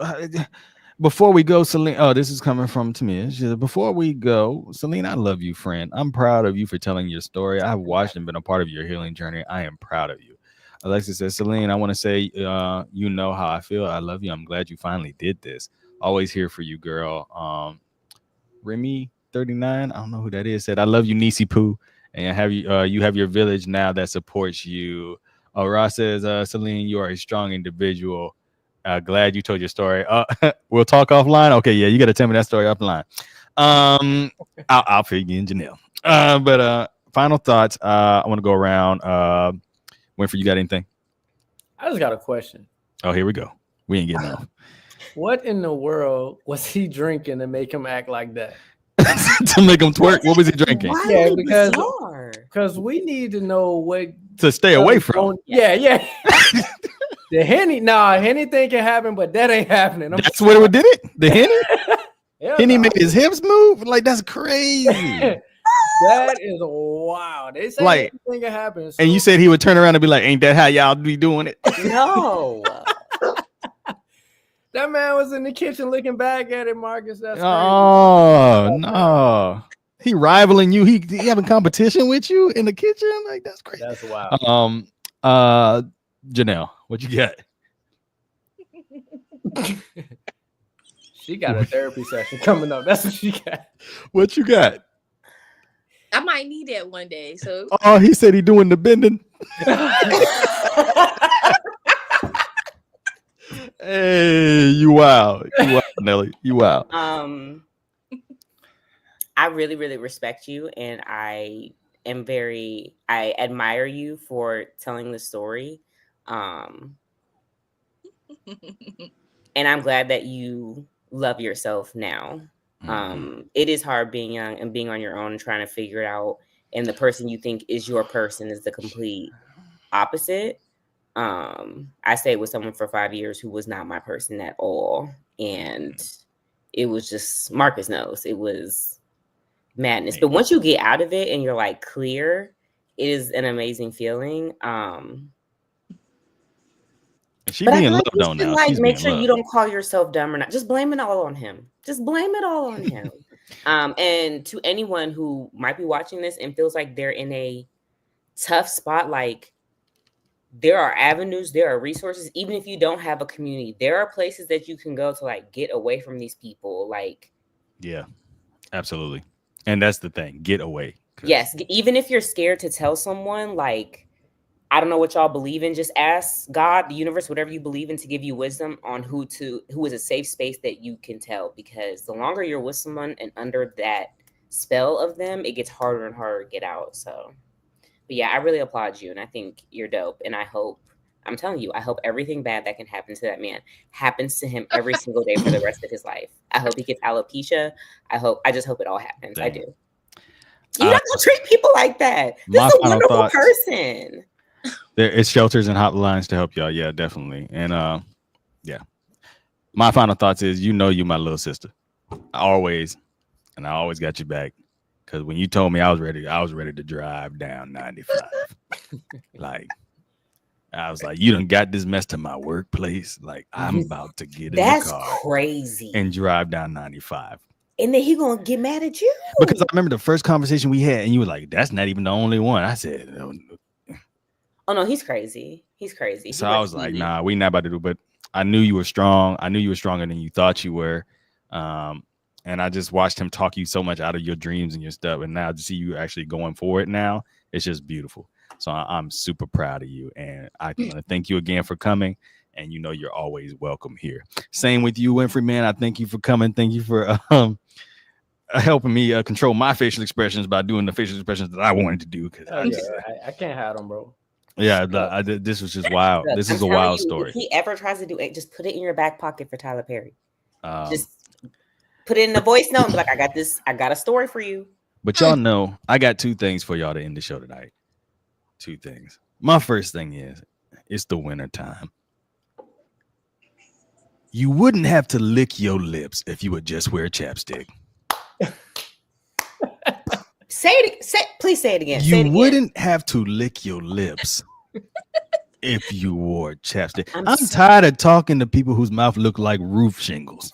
Before we go, Celine. Oh, this is coming from Tamia. She said, before we go, Celine, I love you, friend. I'm proud of you for telling your story. I've watched and been a part of your healing journey. I am proud of you. Alexis says, Celine, I want to say, you know how I feel. I love you. I'm glad you finally did this. Always here for you, girl. Remy 39, I don't know who that is, said, I love you, Nisi Poo. And have you have your village now that supports you. Ross says, Celine, you are a strong individual. Glad you told your story. We'll talk offline. Okay, yeah, you got to tell me that story offline. I'll figure you in Janelle. But final thoughts. I want to go around. Winfrey, you got anything? I just got a question. Oh, here we go. We ain't getting off. What in the world was he drinking to make him act like that? To make him twerk? What was he drinking? Yeah, because we need to know what to stay away from. Yeah. The Henny thing can happen, but that ain't happening. That's what it did it? The Henny? Henny made his hips move? Like, that's crazy. That is wow. They say like, anything can happen. So. And you said he would turn around and be like, ain't that how y'all be doing it? No. That man was in the kitchen looking back at it, Marcus. That's crazy. No. He rivaling you. He having competition with you in the kitchen? Like, that's crazy. That's wild. Janelle, what you got? She got a therapy session coming up. That's what she got. What you got? I might need that one day. So he said he doing the bending. Hey, you wild. You wild, Nelly. You wild. I really, really respect you, and I admire you for telling the story. And I'm glad that you love yourself now. It is hard being young and being on your own and trying to figure it out. And the person you think is your person is the complete opposite. I stayed with someone for 5 years who was not my person at all. And it was just, Marcus knows, it was madness. But once you get out of it and you're like clear, it is an amazing feeling. She being loved on now. Like, make sure you don't call yourself dumb or not. Just blame it all on him. Just blame it all on him. And to anyone who might be watching this and feels like they're in a tough spot, like, there are avenues, there are resources. Even if you don't have a community, there are places that you can go to, like, get away from these people. Like, yeah, absolutely. And that's the thing, get away. Yes, even if you're scared to tell someone, like, I don't know what y'all believe in, just ask God, the universe, whatever you believe in, to give you wisdom on who is a safe space that you can tell. Because the longer you're with someone and under that spell of them, it gets harder and harder to get out. So, but yeah, I really applaud you, and I think you're dope. And I hope everything bad that can happen to that man happens to him every single day for the rest of his life. I hope he gets alopecia. I just hope it all happens. Dang. I do. You're not gonna treat people like that. This is a wonderful person. It's shelters and hotlines to help y'all. Yeah, definitely. And yeah. My final thoughts is, you know, you my little sister. I always got your back. Because when you told me I was ready to drive down 95. Like, I was like, you done got this mess to my workplace. Like, I'm about to get in the car. That's crazy. And drive down 95. And then he gonna get mad at you. Because I remember the first conversation we had, and you were like, that's not even the only one. I said, Oh no, he's crazy. He's crazy. So I was like, nah, we not about to do. But I knew you were strong. I knew you were stronger than you thought you were. And I just watched him talk you so much out of your dreams and your stuff. And now to see you actually going for it now, it's just beautiful. So I'm super proud of you. And I want to thank you again for coming. And you know you're always welcome here. Same with you, Winfrey, man. I thank you for coming. Thank you for helping me control my facial expressions by doing the facial expressions that I wanted to do. Because I can't hide them, bro. Yeah, this was just wild. This is a wild story. If he ever tries to do it, just put it in your back pocket for Tyler Perry. Just put it in the voice note and be like, I got this. I got a story for you. But y'all know I got 2 things for y'all to end the show tonight. 2 things. My first thing is it's the winter time. You wouldn't have to lick your lips if you would just wear chapstick. Please say it again. You wouldn't have to lick your lips if you wore chapstick. I'm tired of talking to people whose mouth look like roof shingles.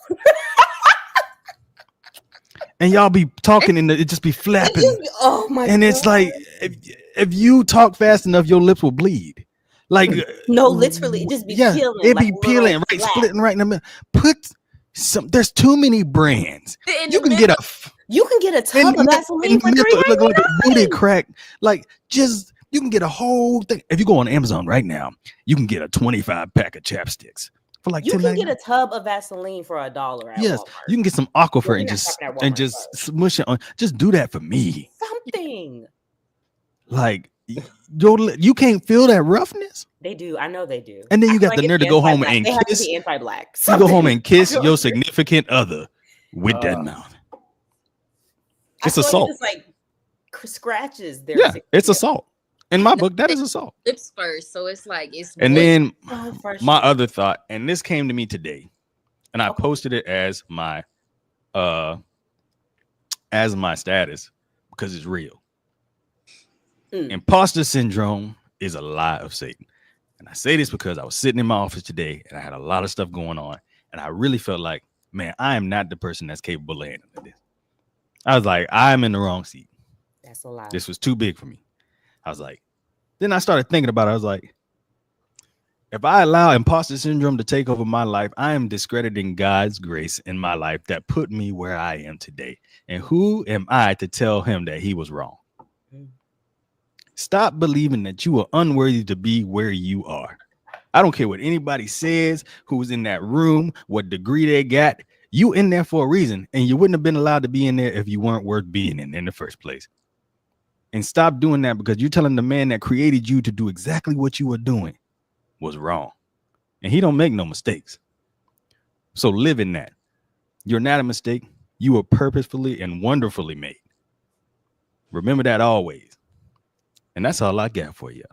And y'all be talking and it just be flapping. Oh my God. And it's like if you talk fast enough, your lips will bleed. Like no, literally, just be peeling. It be peeling, right, splitting right in the middle. Put some. There's too many brands. You can get a tub of Vaseline for $3.99. Look like a booty crack. Like you can get a whole thing. If you go on Amazon right now, you can get a 25-pack of chapsticks for like $10. You can get a tub of Vaseline for $1. Yes, Walmart. You can get some Aquifer and just smush it on. Just do that for me. Something like. You can't feel that roughness. They do. I know they do. And then you got the nerve to go home and kiss. Anti-black. You go home and kiss your significant other with that mouth. It's assault. It's like scratches. It's assault. In my book, that is assault. Lips first, so it's like it's. And then my other thought, and this came to me today, and I posted it as my status because it's real. Imposter syndrome is a lie of Satan. And I say this because I was sitting in my office today and I had a lot of stuff going on. And I really felt like, man, I am not the person that's capable of handling this. I was like, I'm in the wrong seat. That's a lie. This was too big for me. I was like, then I started thinking about it. I was like, if I allow imposter syndrome to take over my life, I am discrediting God's grace in my life that put me where I am today. And who am I to tell him that he was wrong? Stop believing that you are unworthy to be where you are. I don't care what anybody says, who's in that room, what degree they got. You in there for a reason, and you wouldn't have been allowed to be in there if you weren't worth being in the first place. And stop doing that because you're telling the man that created you to do exactly what you were doing was wrong. And he don't make no mistakes. So live in that. You're not a mistake. You were purposefully and wonderfully made. Remember that always. And that's all I got for you.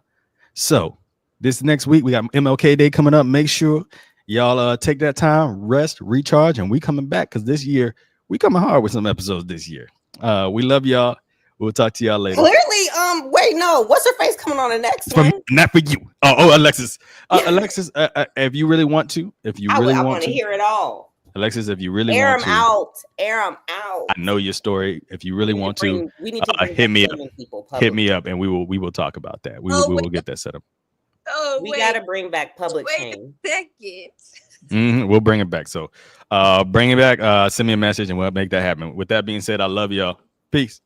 So this next week, we got MLK Day coming up. Make sure y'all take that time, rest, recharge, and we coming back because this year, we coming hard with some episodes this year. We love y'all. We'll talk to y'all later. Clearly, wait, no. What's her face coming on the next one? Not for you. Oh, Alexis. Alexis, if you really want to, I want to hear it all. Alexis, if you really want to, air them out. I know your story. If you really want to, hit me up, and we will talk about that. We will get that set up. We got to bring back public shame. We'll bring it back. So, bring it back. Send me a message, and we'll make that happen. With that being said, I love y'all. Peace.